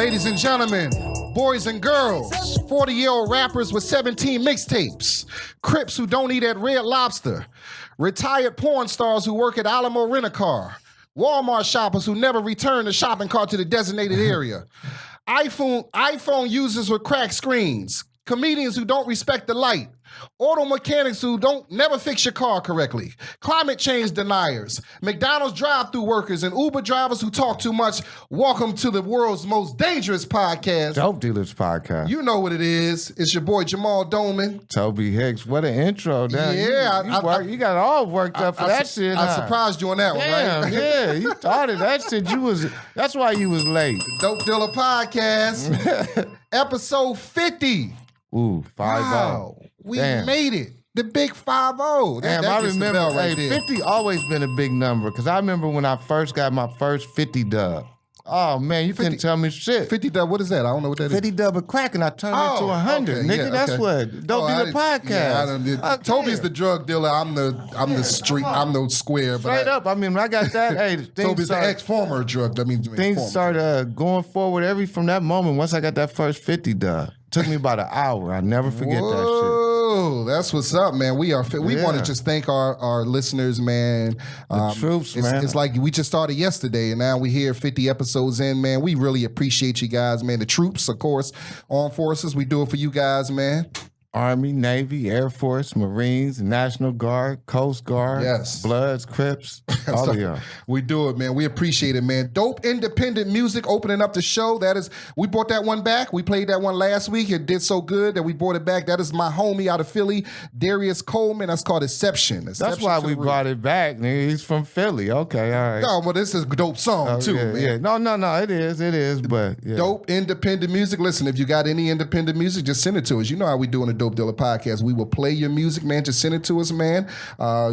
Ladies and gentlemen, boys and girls, 40-year-old rappers with 17 mixtapes, Crips who don't eat at Red Lobster, retired porn stars who work at Alamo Rent-A-Car, Walmart shoppers who never return the shopping cart to the designated area, iPhone users with cracked screens, comedians who don't respect the light, auto mechanics who never fix your car correctly, climate change deniers, McDonald's drive-thru workers, and Uber drivers who talk too much. Welcome to the world's most dangerous podcast. Dope Dealers Podcast. You know what it is. It's your boy Jamal Doman. Toby Hicks. What an intro. Now. Yeah. You got all worked up for that shit. I surprised you on that one, right? Yeah, you started that shit. That's why you was late. Dope Dealer Podcast. Episode 50. Ooh, 5-0. Wow. We made it. The big 5-0. Damn, I remember, right 50 always been a big number, because I remember when I first got my first 50 dub. Oh, man, you couldn't tell me shit. 50 dub, what is that? I don't know what that 50 dub of crack, and I turned it to 100. Okay, nigga, yeah, that's what. Dope Dealer Podcast. Toby's the drug dealer. I'm the street. I'm the square. Straight up. I mean, when I got that, hey, Toby's the ex-former drug. I mean, things started going forward from that moment. Once I got that first 50 dub. Took me about an hour. I never forget that shit. Oh, that's what's up, man. We want to just thank our listeners, man. The troops, man. It's like we just started yesterday, and now we here 50 episodes in, man. We really appreciate you guys, man. The troops, of course, armed forces. We do it for you guys, man. Army, Navy, Air Force, Marines, National Guard, Coast Guard, Bloods, Crips, all of y'all. We do it, man. We appreciate it, man. Dope independent music opening up the show. We brought that one back. We played that one last week. It did so good that we brought it back. That is my homie out of Philly, Darius Coleman. That's called Exception. That's why we brought it back, nigga. He's from Philly. Okay, all right. No, well, this is a dope song, too, man. Yeah. No, it is, but yeah. Dope independent music. Listen, if you got any independent music, just send it to us. You know how we do in the Dope Dealer Podcast. We will play your music, man. Just send it to us, man.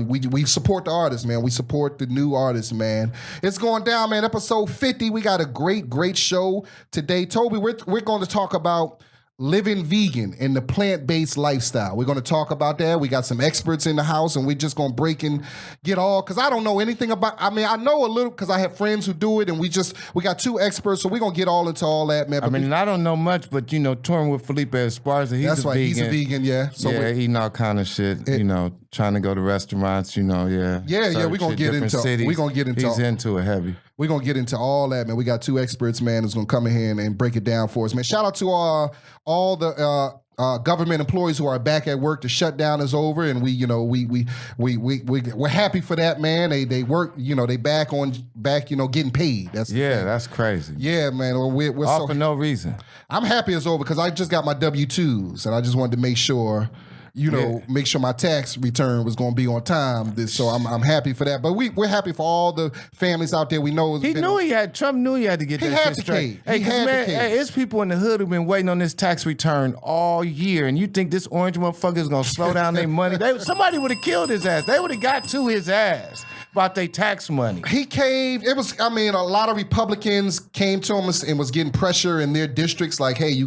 We support the artists, man. We support the new artists, man. It's going down, man. Episode 50. We got a great show today. Toby, we're going to talk about living vegan and the plant-based lifestyle. We're going to talk about that. We got some experts in the house, and we're just going to break and get all, because I don't know anything about, I mean, I know a little because I have friends who do it, and we got two experts, so we're going to get all into all that, man. I mean, I don't know much, but, touring with Felipe Esparza, he's that's a right, vegan. He's a vegan, yeah. So eating all kind of shit, trying to go to restaurants, Yeah, we're going to get into cities. We're going to get into He's into it heavy. We're going to get into all that, man. We got two experts, man, who's going to come in here and break it down for us, man. Shout out to all the government employees who are back at work. The shutdown is over, and we're happy for that, man. They work, they back getting paid. That's crazy. Yeah, man. We're all for no reason. I'm happy it's over because I just got my W-2s, and I just wanted to make sure. Make sure my tax return was going to be on time. So I'm happy for that. But we're happy for all the families out there. We know Trump knew he had to get that shit straight. Hey, it's people in the hood who've been waiting on this tax return all year, and you think this orange motherfucker is going to slow down their money? Somebody would have killed his ass. They would have got to his ass about their tax money. He caved. A lot of Republicans came to him and was getting pressure in their districts, like, hey,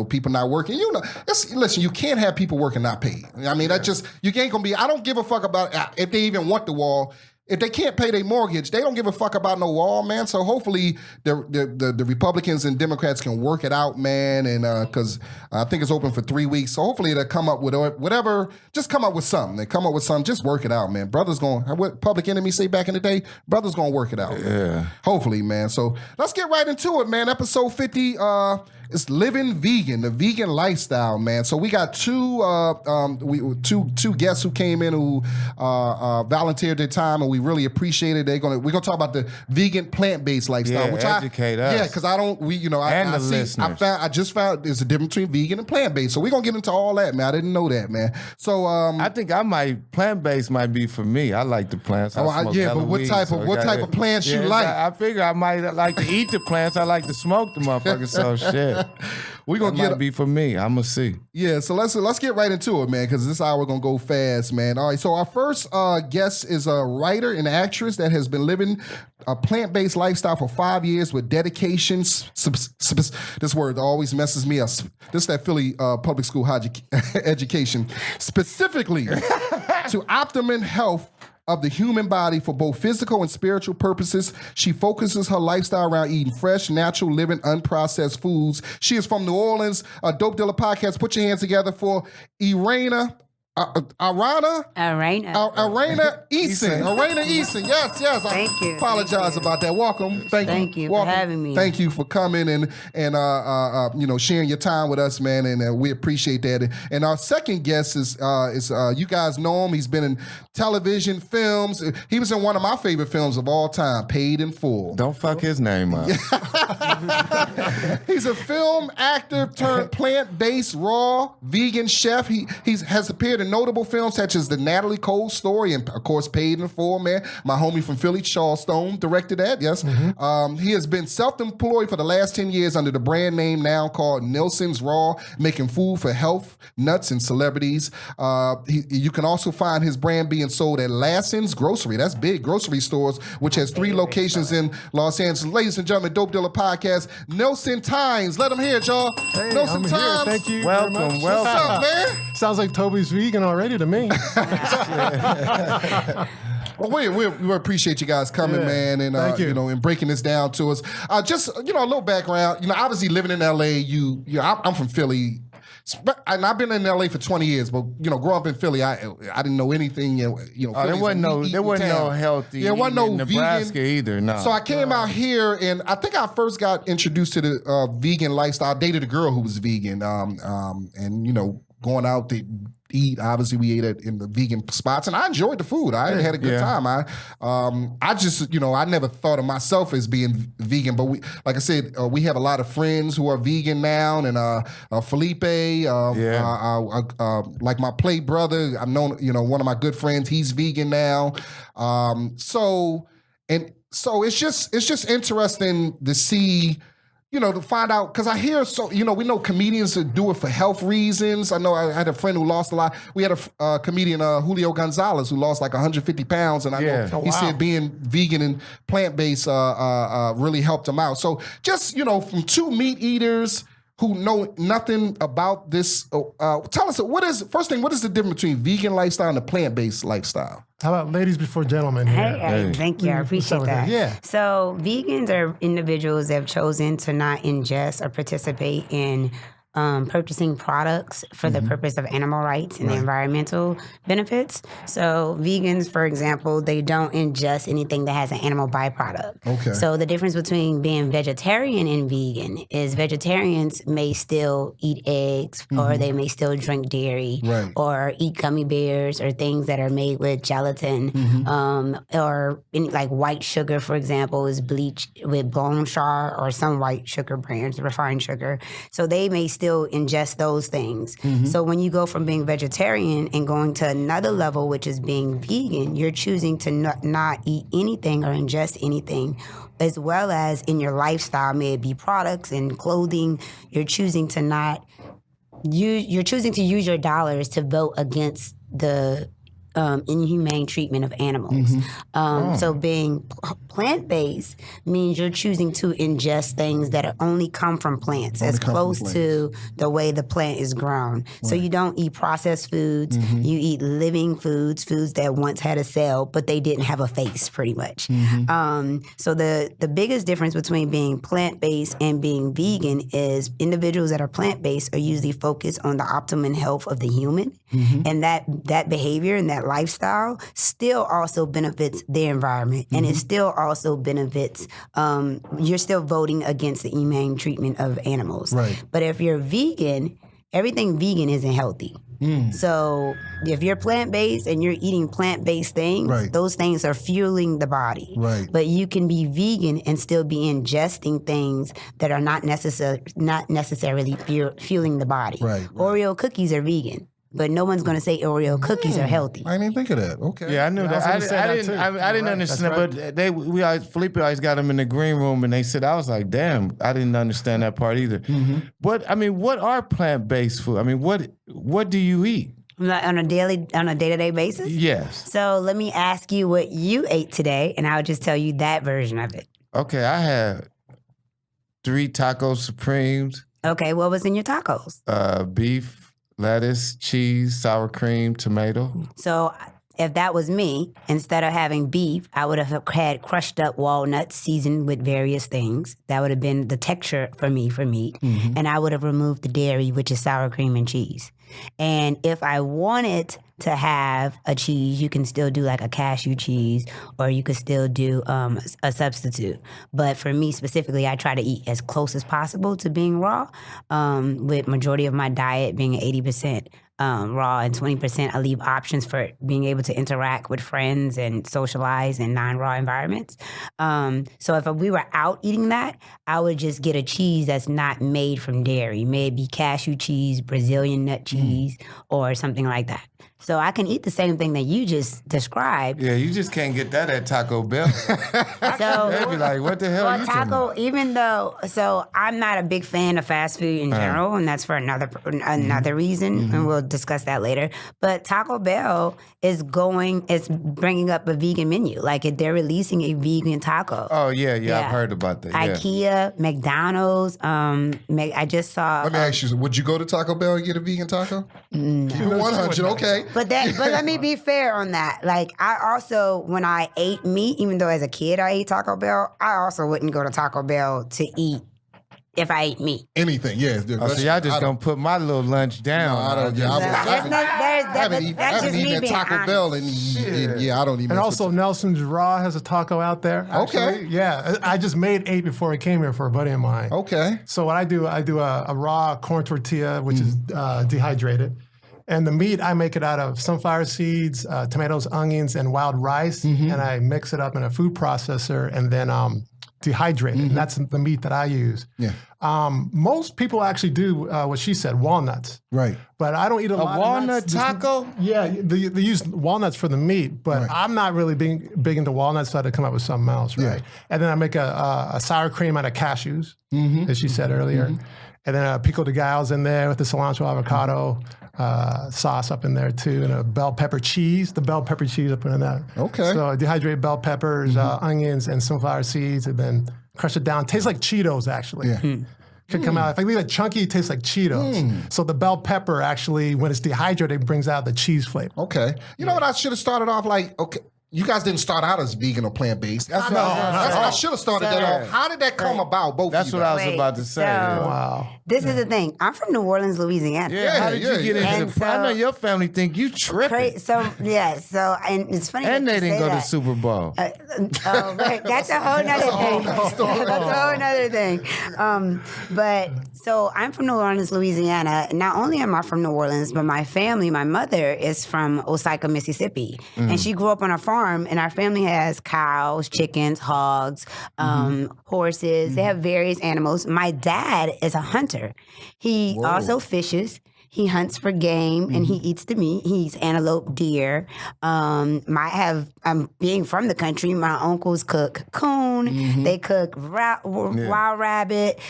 people not working. Listen, you can't have people working not paid. I mean, that just, you ain't gonna be, I don't give a fuck about if they even want the wall. If they can't pay their mortgage, they don't give a fuck about no wall, man. So hopefully the Republicans and Democrats can work it out, man. And because I think it's open for 3 weeks, so hopefully they'll come up with whatever. Just come up with something. They come up with something. Just work it out, man. Brothers what Public Enemy say back in the day? Brothers gonna work it out. Yeah. Hopefully, man. So let's get right into it, man. Episode 50. It's living vegan, the vegan lifestyle, man. So we got two guests who came in who volunteered their time, and we really appreciate it. We're gonna talk about the vegan plant-based lifestyle, educate us. Yeah, because listeners. I just found there's a difference between vegan and plant-based. So we're gonna get into all that, man. I didn't know that, man. So I think plant-based might be for me. I like the plants. But what type of plants you like? I figure I might like to eat the plants. I like to smoke the motherfuckers. So shit. We're gonna might be for me. I'm gonna see. Yeah, so let's get right into it, man, because this hour gonna go fast, man. All right, so our first guest is a writer and actress that has been living a plant-based lifestyle for 5 years with dedication. This word always messes me up. This is that Philly public school education, specifically to optimum health of the human body for both physical and spiritual purposes. She focuses her lifestyle around eating fresh, natural, living, unprocessed foods. She is from New Orleans. Dope Dealer Podcast. Put your hands together for Irana Eason. Arena Eason. Yes. Thank you. Apologize about that. Welcome. Thank you for having me. Thank you for coming and sharing your time with us, man. And we appreciate that. And our second guest is you guys know him. He's been in television, films. He was in one of my favorite films of all time, Paid in Full. Don't fuck his name up. He's a film actor turned plant-based, raw, vegan chef. He has appeared in notable films such as The Natalie Cole Story and, of course, Paid in Full, man. My homie from Philly, Charles Stone, directed that, yes. He has been self-employed for the last 10 years under the brand name now called Nelson's Raw, making food for health, nuts, and celebrities. You can also find his brand being sold at Lassen's Grocery. That's big, grocery stores, which has 3 locations in Los Angeles. Ladies and gentlemen, Dope Dealer Podcast, Nelson Tynes. Let him hear it, y'all. Hey, Nelson I'm Tynes. here. Thank you. Welcome. What's up, man? Sounds like Toby's vegan already to me. Well, we appreciate you guys coming, man, and Thank you. and breaking this down to us. Just a little background. Obviously living in LA, I'm from Philly. And I've been in LA for 20 years, but growing up in Philly, I didn't know anything. There wasn't no healthy. There wasn't no Nebraska vegan either. No. So I came out here, and I think I first got introduced to the vegan lifestyle. I dated a girl who was vegan, and going out to eat. Obviously, we ate in the vegan spots, and I enjoyed the food. I had a good time. I just, I never thought of myself as being vegan, but like I said, we have a lot of friends who are vegan now, and Felipe, like my play brother, I've known, one of my good friends, he's vegan now. So it's just interesting to see. To find out, because I hear we know comedians that do it for health reasons. I know I had a friend who lost a lot. We had a comedian, Julio Gonzalez, who lost like 150 pounds, and I know he said being vegan and plant-based really helped him out. So just, from 2 meat eaters who know nothing about this, tell us, what is the difference between vegan lifestyle and the plant-based lifestyle? How about ladies before gentlemen here? Hey, thank you. I appreciate that. Yeah. So vegans are individuals that have chosen to not ingest or participate in purchasing products for the purpose of animal rights and environmental benefits. So vegans, for example, they don't ingest anything that has an animal byproduct. Okay. So the difference between being vegetarian and vegan is vegetarians may still eat eggs or they may still drink dairy or eat gummy bears or things that are made with gelatin or any, like white sugar, for example, is bleached with Blanchard or some white sugar brands, refined sugar. So they may still ingest those things. So when you go from being vegetarian and going to another level, which is being vegan, you're choosing to not eat anything or ingest anything, as well as in your lifestyle, may it be products and clothing, you're choosing to use your dollars to vote against the inhumane treatment of animals. So being plant-based means you're choosing to ingest things that only come from plants, as close to the way the plant is grown. So you don't eat processed foods. You eat living foods that once had a cell, but they didn't have a face, pretty much. So the biggest difference between being plant-based and being vegan is individuals that are plant-based are usually focused on the optimum health of the human, and that behavior and that lifestyle still also benefits the environment, and it still also benefits, you're still voting against the humane treatment of animals. But if you're vegan, everything vegan isn't healthy. So if you're plant-based and you're eating plant-based things, those things are fueling the body. But you can be vegan and still be ingesting things that are not necessarily fueling the body. Oreo cookies are vegan, but no one's going to say Oreo cookies are healthy. I didn't even think of that. Okay. Yeah, I knew that. I didn't understand, but Felipe always got them in the green room, and they said, I was like, damn, I didn't understand that part either. What are plant-based food? I mean, what do you eat? On a day-to-day basis? Yes. So let me ask you what you ate today, and I'll just tell you that version of it. Okay, I had 3 taco supremes. Okay, what was in your tacos? Beef, lettuce, cheese, sour cream, tomato. So if that was me, instead of having beef, I would have had crushed up walnuts seasoned with various things. That would have been the texture for me for meat. And I would have removed the dairy, which is sour cream and cheese. And if I wanted to have a cheese, you can still do like a cashew cheese, or you could still do a substitute. But for me specifically, I try to eat as close as possible to being raw, with majority of my diet being 80% raw and 20% I leave options for being able to interact with friends and socialize in non-raw environments. So if we were out eating that, I would just get a cheese that's not made from dairy, maybe cashew cheese, Brazilian nut cheese, or something like that. So I can eat the same thing that you just described. Yeah, you just can't get that at Taco Bell. So They'd be like, what the hell are well, you talking taco, about? even though, so I'm not a big fan of fast food in general, and that's for another reason, and we'll discuss that later. But Taco Bell is bringing up a vegan menu. Like they're releasing a vegan taco. Oh, yeah, I've heard about that. Yeah. IKEA, McDonald's. I just saw. Let me ask you, would you go to Taco Bell and get a vegan taco? No. 100, okay. But let me be fair on that. Like I also, when I ate meat, even though as a kid I ate Taco Bell, I also wouldn't go to Taco Bell to eat if I ate meat. Anything, yeah. Oh, so y'all just gonna put my little lunch down. I don't. Yeah, I haven't eaten at Taco Bell and I don't even. And also, Nelson's Raw has a taco out there. Actually. Okay. Yeah, I just made 8 before I came here for a buddy of mine. Okay. So what I do a raw corn tortilla, which is dehydrated. And the meat, I make it out of sunflower seeds, tomatoes, onions, and wild rice. And I mix it up in a food processor and then dehydrate it. And that's the meat that I use. Yeah. Most people actually do what she said, walnuts. Right. But I don't eat a lot of walnut nuts. taco? Yeah, they use walnuts for the meat, but I'm not really big into walnuts, so I had to come up with something else, right? Yeah. And then I make a sour cream out of cashews, as she said earlier. And then a pico de gallo's in there with the cilantro avocado sauce up in there too, and a bell pepper cheese. The bell pepper cheese I put in that. Okay. So dehydrated bell peppers, onions, and sunflower seeds, and then crush it down. Tastes like Cheetos, actually. Yeah. Could come out. If I leave it chunky, it tastes like Cheetos. So the bell pepper actually, when it's dehydrated, brings out the cheese flavor. Okay. You know what? I should have started off like, okay. You guys didn't start out as vegan or plant-based. That's what I should have started that off. How did that come about, both That's of you what I guys? was about to say. So- yeah. Wow. This is the thing. I'm from New Orleans, Louisiana. Yeah, how did you get And into the I know your family think you tripping. So and it's funny. And that they you didn't say go to that. Super Bowl. Right. That's a whole nother thing. That's a whole nother thing. But so I'm from New Orleans, Louisiana. Not only am I from New Orleans, but my family, my mother is from Osaka, Mississippi. And she grew up on a farm, and our family has cows, chickens, hogs, horses. They have various animals. My dad is a hunter. He also fishes. He hunts for game and he eats the meat. He eats antelope, deer. Being from the country, my uncles cook coon. They cook wild rabbit,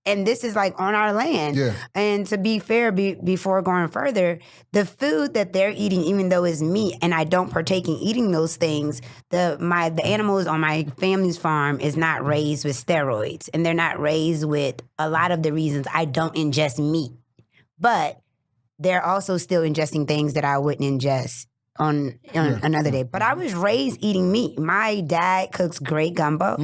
and this is like on our land. Yeah. And to be fair, before going further, the food that they're eating, even though it's meat, and I don't partake in eating those things, the animals on my family's farm is not raised with steroids, and they're not raised with a lot of the reasons I don't ingest meat. But they're also still ingesting things that I wouldn't ingest on another day. But I was raised eating meat. My dad cooks great gumbo.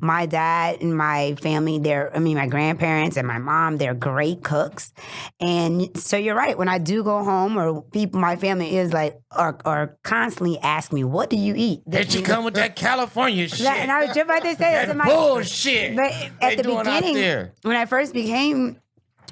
My dad and my family, my grandparents and my mom, they're great cooks. And so you're right. When I do go home, or people, my family is like, or constantly ask me, what do you eat? Did you come with that California shit? And I was just about to say that to my bullshit. But They at the doing out beginning, there. when I first became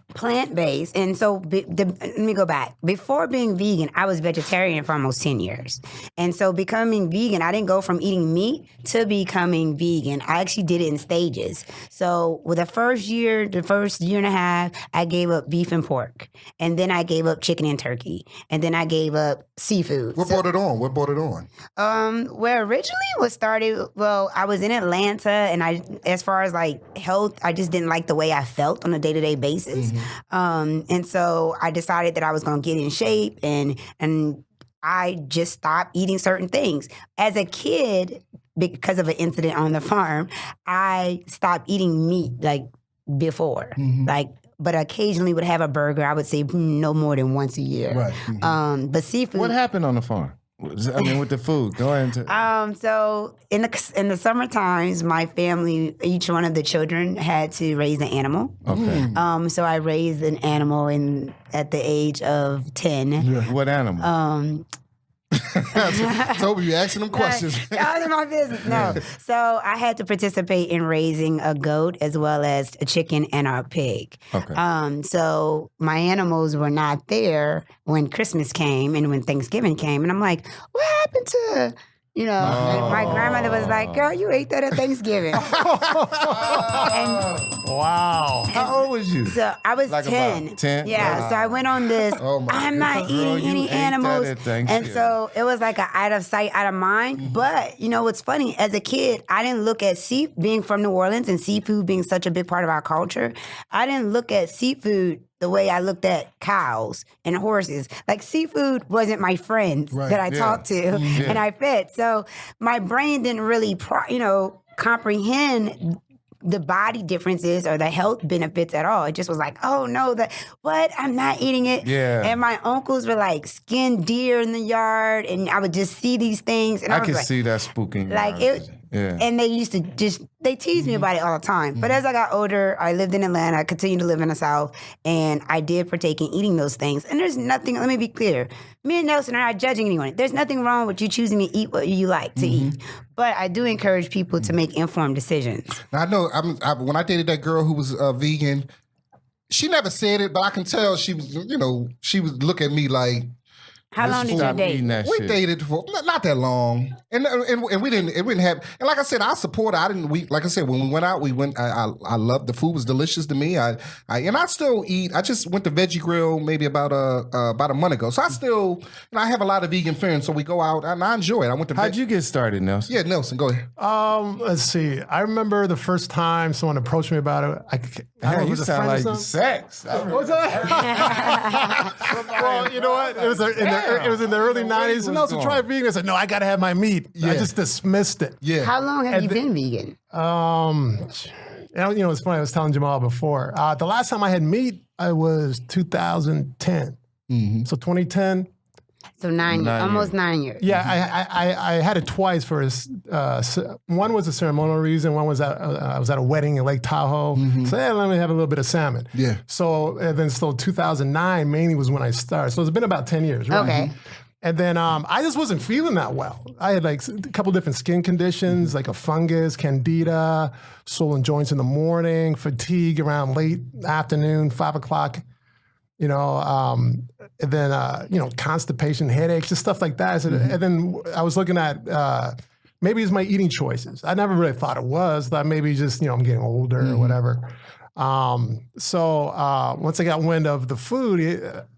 plant-based, and so let me go back. Before being vegan, I was vegetarian for almost 10 years. And so becoming vegan, I didn't go from eating meat to becoming vegan. I actually did it in stages. So with the first year and a half, I gave up beef and pork. And then I gave up chicken and turkey. And then I gave up seafood. What brought it on? Well, originally I was in Atlanta, and as far as like health, I just didn't like the way I felt on a day-to-day basis. And so I decided that I was going to get in shape, and I just stopped eating certain things. As a kid, because of an incident on the farm, I stopped eating meat like before, but occasionally would have a burger. I would say no more than once a year. Right. But seafood. What happened on the farm? I mean, with the food. Go ahead. So in the summer times, my family, each one of the children had to raise an animal. Okay. So I raised an animal at the age of 10. What animal? Toby, you asking them questions. Y'all in my business. No. So I had to participate in raising a goat as well as a chicken and a pig. Okay. So my animals were not there when Christmas came and when Thanksgiving came. And I'm like, what happened to... You know, and my grandmother was like, girl, you ate that at Thanksgiving. Wow. How old was you? So I was Like 10. about 10? Yeah. Wow. So I went on this. I'm not Girl, eating you any ate that animals. at Thanksgiving. And so it was like an out of sight, out of mind. But you know what's funny? As a kid, I didn't look at being from New Orleans and seafood being such a big part of our culture. I didn't look at seafood the way I looked at cows and horses. Like seafood wasn't my friends that I talked to and I fed. So my brain didn't really, comprehend the body differences or the health benefits at all. It just was like, oh no, I'm not eating it. Yeah. And my uncles were like skinned deer in the yard, and I would just see these things. And I was can like, see that spooking. like it. Yeah. And they used to they teased me about it all the time. But as I got older, I lived in Atlanta. I continued to live in the South. And I did partake in eating those things. And there's nothing, let me be clear. Me and Nelson are not judging anyone. There's nothing wrong with you choosing to eat what you like to eat. But I do encourage people to make informed decisions. Now, I know when I dated that girl who was vegan, she never said it, but I can tell she was look at me like, How long did you Stop date? eating that we shit. dated for not that long, and we didn't have. And like I said, I support. Like I said, when we went out, I loved the food was delicious to me. I still eat. I just went to Veggie Grill maybe about a month ago. So I still, I have a lot of vegan friends. So we go out and I enjoy it. I went to. How'd you get started, Nelson? Yeah, Nelson, go ahead. Let's see. I remember the first time someone approached me about it. I don't know Hey, if it you was a sound friend or like something. sex. What's that? Well, you know what? It was in the early '90s. And also try vegan. I said, no, I got to have my meat. I just dismissed it. Yeah. How long have you been vegan? It's funny. I was telling Jamal before. The last time I had meat, I was 2010. So 2010. So 9 years, almost 9 years. Yeah, I had it twice for one was a ceremonial reason. One was I was at a wedding in Lake Tahoe. So let me have a little bit of salmon. Yeah. So 2009 mainly was when I started. So it's been about 10 years, right? Okay. And then I just wasn't feeling that well. I had like a couple different skin conditions, like a fungus, candida, swollen joints in the morning, fatigue around late afternoon, 5 o'clock. And then constipation, headaches, just stuff like that. And then I was looking at maybe it's my eating choices. I never really thought it was. Thought maybe just I'm getting older or whatever. So once I got wind of the food,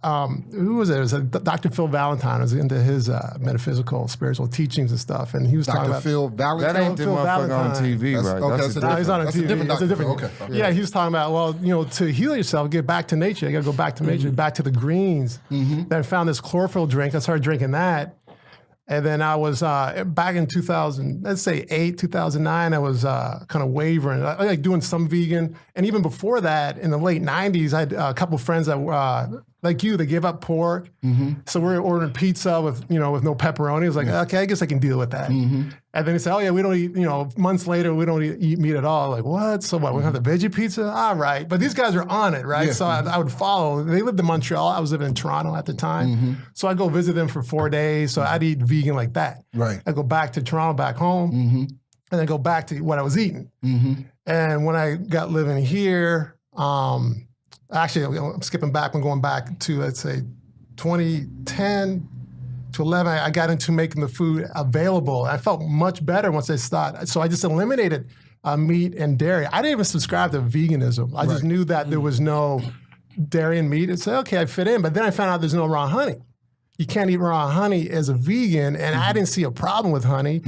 who was it? It was Dr. Phil Valentine. I was into his metaphysical, spiritual teachings and stuff, and he was talking Dr. about Phil Valentine. That ain't the Phil motherfucker on Valentine. TV, right? Okay, That's that's a He's on That's a TV. different That's a Dr. different. Phil. Okay. Yeah, he was talking about to heal yourself, get back to nature. You got to go back to nature, back to the greens. Then I found this chlorophyll drink. I started drinking that. And then I was back in 2009, I was kind of wavering. I like doing some vegan. And even before that, in the late 90s, I had a couple friends that like you, they gave up pork. So we were ordering pizza with no pepperoni. I was like, okay, I guess I can deal with that. And then they said, oh yeah, we don't eat, months later, we don't eat meat at all. Like, what? So what, we have the veggie pizza? All right. But these guys are on it, right? Yeah. So I would follow. They lived in Montreal. I was living in Toronto at the time. So I'd go visit them for 4 days. So I'd eat vegan like that. Right. I'd go back to Toronto, back home, and then go back to what I was eating. And when I got living here, actually, I'm skipping back. I'm going back to, let's say, 2010 to 11. I got into making the food available. I felt much better once I started. So I just eliminated meat and dairy. I didn't even subscribe to veganism. I just knew that there was no dairy and meat. And so, okay, I fit in. But then I found out there's no raw honey. You can't eat raw honey as a vegan, and I didn't see a problem with honey.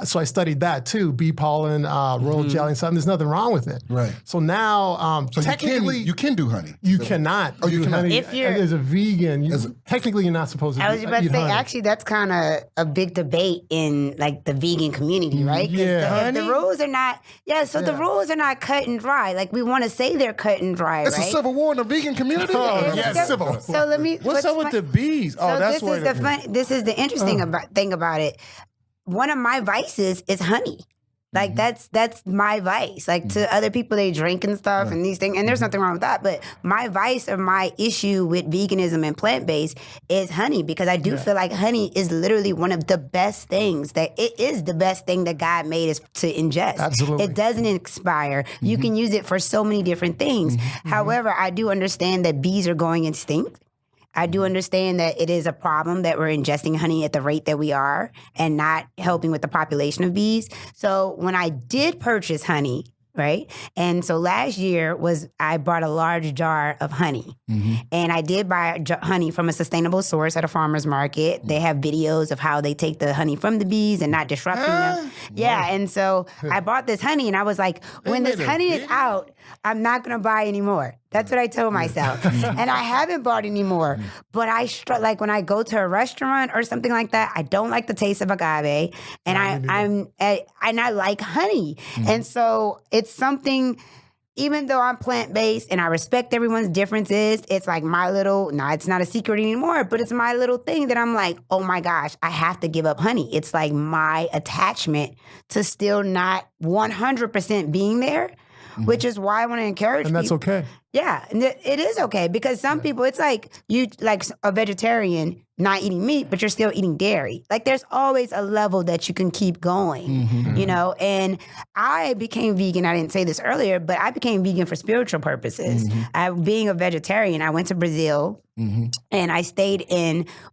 So I studied that too, bee pollen, royal jelly and something. There's nothing wrong with it. Right. So now, So technically, you can do honey. you cannot. Oh, you do cannot. honey. If you're- as a vegan, technically you're not supposed to I was about to eat say, honey. actually, that's kind of a big debate in like the vegan community, right? 'Cause Yeah. the rules are not. Yeah, so the rules are not cut and dry. Like we want to say they're cut and dry, It's right? a civil war in the vegan community. Oh, It's yeah, so- civil. So let me. What's up with the bees? Oh, So That's this is where the fun. This is the interesting thing about it. One of my vices is honey. Like that's my vice. Like to other people, they drink and stuff and these things, and there's nothing wrong with that. But my vice or my issue with veganism and plant based is honey, because I do feel like honey is literally one of the best things that it is the best thing that God made us to ingest. Absolutely. It doesn't expire. You can use it for so many different things. However, I do understand that bees are going extinct. I do understand that it is a problem that we're ingesting honey at the rate that we are and not helping with the population of bees. So when I did purchase honey, right? And so last year I bought a large jar of honey. And I did buy honey from a sustainable source at a farmer's market. They have videos of how they take the honey from the bees and not disrupting them. Yeah, and so I bought this honey and I was like, when this honey is out, I'm not going to buy any more. That's what I told myself. And I haven't bought any more. But like when I go to a restaurant or something like that, I don't like the taste of agave. And I like honey. And so it's something, even though I'm plant-based and I respect everyone's differences, it's like it's not a secret anymore, but it's my little thing that I'm like, oh my gosh, I have to give up honey. It's like my attachment to still not 100% being there, which is why I want to encourage people. And that's okay. Yeah, and it is okay, because some people, it's like you like a vegetarian not eating meat, but you're still eating dairy. Like there's always a level that you can keep going, you know? And I became vegan, I didn't say this earlier, but I became vegan for spiritual purposes. Being a vegetarian, I went to Brazil and I stayed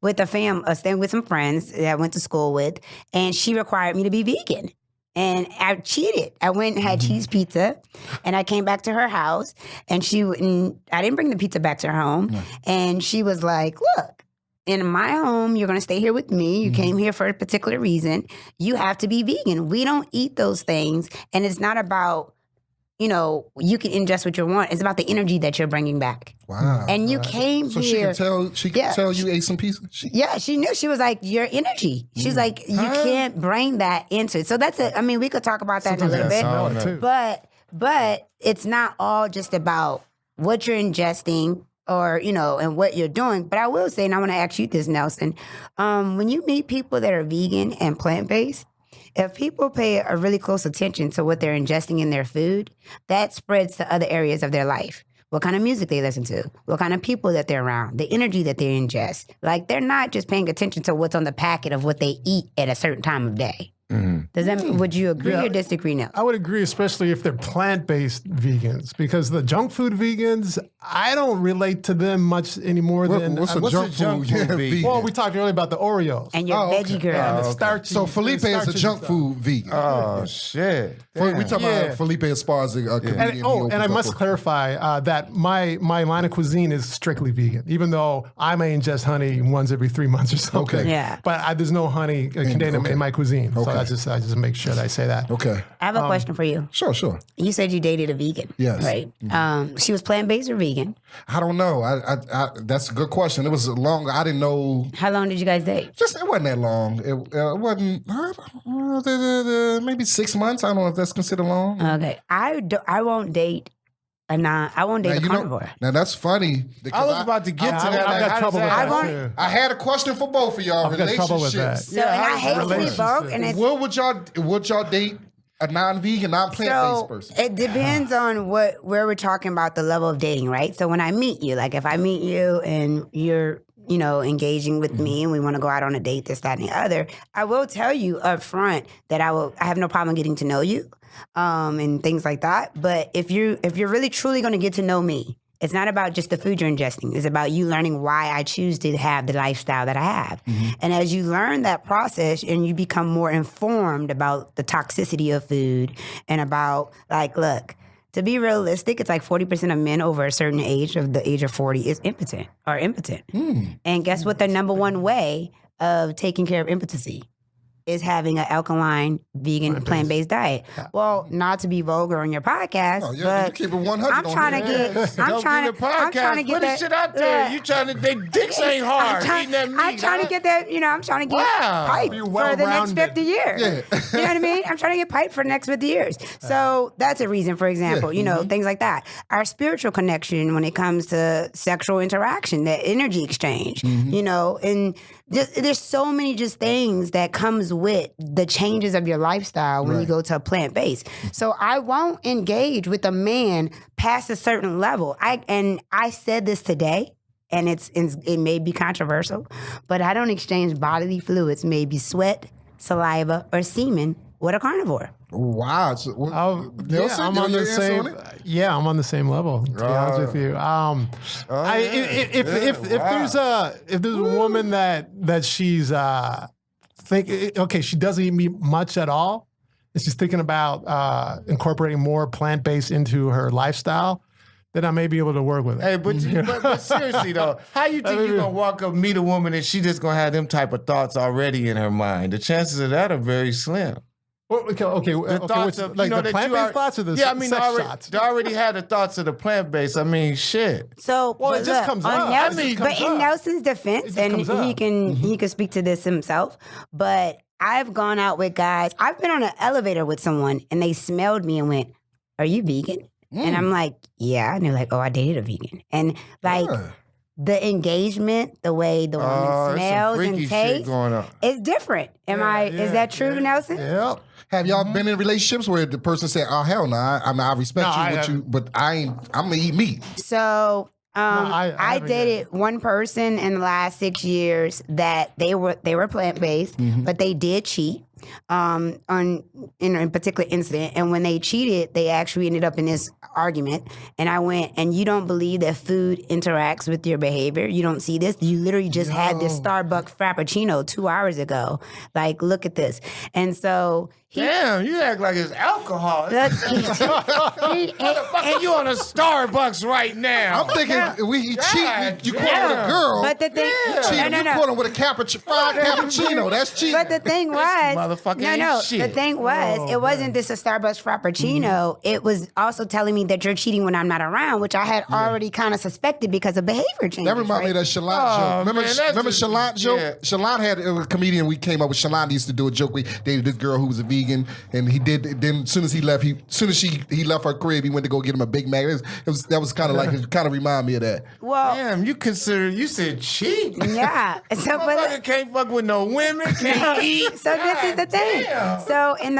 with staying with some friends that I went to school with, and she required me to be vegan. And I cheated. I went and had cheese pizza, and I came back to her house, and I didn't bring the pizza back to her home. And she was like, look, in my home, you're going to stay here with me. You came here for a particular reason. You have to be vegan. We don't eat those things. And it's not about, you can ingest what you want. It's about the energy that you're bringing back. Wow. And you came so here. She could tell you ate some pizza? She knew. She was like, your energy. She's like, you can't bring that into it. So that's it. I mean, we could talk about that in a little bit. But it's not all just about what you're ingesting or, and what you're doing. But I will say, and I want to ask you this, Nelson, when you meet people that are vegan and plant-based, if people pay a really close attention to what they're ingesting in their food, that spreads to other areas of their life. What kind of music they listen to, what kind of people that they're around, the energy that they ingest. Like they're not just paying attention to what's on the packet of what they eat at a certain time of day. Would you agree or disagree now? I would agree, especially if they're plant-based vegans, because the junk food vegans, I don't relate to them much anymore than what's a junk food vegan? Well, we talked earlier about the Oreos. And your veggie girl. And the starchy, So Felipe is a junk food vegan. Oh, shit. We talking about Felipe Esparza, a comedian. And I must clarify that my line of cuisine is strictly vegan, even though I may ingest honey once every 3 months or something. Okay. Yeah. But there's no honey contained in my cuisine. So I just make sure that I say that. Okay. I have a question for you. Sure. You said you dated a vegan. Yes. Right. She was plant-based or vegan? I don't know. I that's a good question. It was long. I didn't know. How long did you guys date? It wasn't that long. It wasn't maybe 6 months. I don't know if that's considered long. Okay. I won't date I won't date a carnivore. Now that's funny. I was about to get to that. I got trouble with that. I had a question for both of y'all. I've got trouble with that. So, and I hate to be broke. And it's, would y'all date a non-vegan, non-plant-based person? It depends on where we're talking about the level of dating, right? So when I meet you, like if I meet you and you're engaging with me and we want to go out on a date, this, that, and the other, I will tell you up front that I have no problem getting to know you and things like that. But if you're really truly going to get to know me, it's not about just the food you're ingesting. It's about you learning why I choose to have the lifestyle that I have. And as you learn that process and you become more informed about the toxicity of food and about look, to be realistic, it's like 40% of men over a certain age, of the age of 40, is impotent. And guess what the number one way of taking care of impotency? is having an alkaline, vegan, plant-based diet. Well, not to be vulgar on your podcast, Oh, yeah, but you keep it 100 I'm on trying to here. get. I'm trying to get Put that this shit out there. look, You trying to? They dicks ain't hard. Eating that meat. I'm trying to get that. I'm trying to get Wow. pipe You're for the next well-rounded. 50 years. Yeah. You know what I mean? I'm trying to get pipe for the next 50 years. So that's a reason, for example, things like that. Our spiritual connection when it comes to sexual interaction, that energy exchange, and there's so many just things that comes with the changes of your lifestyle when you go to a plant-based. So I won't engage with a man past a certain level. I said this today, and it may be controversial, but I don't exchange bodily fluids, maybe sweat, saliva, or semen with a carnivore. Wow. So, Nelson, I'm on your the answer same. on it? Yeah, I'm on the same level. To be honest with you, if there's a woman that she's she doesn't eat meat much at all, and she's thinking about incorporating more plant-based into her lifestyle, then I may be able to work with it. Hey, but seriously though, how you think you're gonna walk up, meet a woman, and she just gonna have them type of thoughts already in her mind? The chances of that are very slim. Well, okay. The thoughts of, like you know, the that you plant-based are, thoughts or the yeah, I mean, sex already, shots? they already had the thoughts of the plant-based. I mean, shit. So, Well, but it just look, comes on up. Nelson- I mean, it but comes in up. Nelson's defense, just and comes he up. can speak to this himself. But I've gone out with guys. I've been on an elevator with someone, and they smelled me and went, "Are you vegan?" And I'm like, "Yeah." And they're like, "Oh, I dated a vegan." And like the engagement, the way the woman smells and shit tastes, going on. it's different. Is that true, Nelson? Yep. Have y'all been in relationships where the person said, "Oh hell no, I respect No, I you, haven't. but I'm gonna eat meat." So I I haven't dated one person in the last 6 years that they were plant based, but they did cheat on in a particular incident. And when they cheated, they actually ended up in this argument. And I went, "And you don't believe that food interacts with your behavior? You don't see this? You literally just had this Starbucks Frappuccino 2 hours ago. Like, look at this." And so Damn, you act like it's alcohol. look, Motherfucker, you on a Starbucks right now. I'm thinking he cheating. You caught with a damn. girl. but the thing, cheating. no. You caught him with a fried cappuccino. That's cheating. But the thing was, motherfucker no. ain't The shit. thing was, it wasn't just a Starbucks Frappuccino. It was also telling me that you're cheating when I'm not around, which I had already kind of suspected because of behavior changes. That reminds me of that Shalant joke. Remember, man, that's remember just- Shalant joke? yeah. Shalant had a comedian we came up with. Shalant used to do a joke. We dated this girl who was a vegan, and he did. Then as soon as he left, he left her crib, he went to go get him a Big Mac. That was kind of like it. Kind of remind me of that. Well, Damn, you said cheat. yeah. So, Motherfucker can't fuck with no women, can't eat. So this is the thing. damn. So in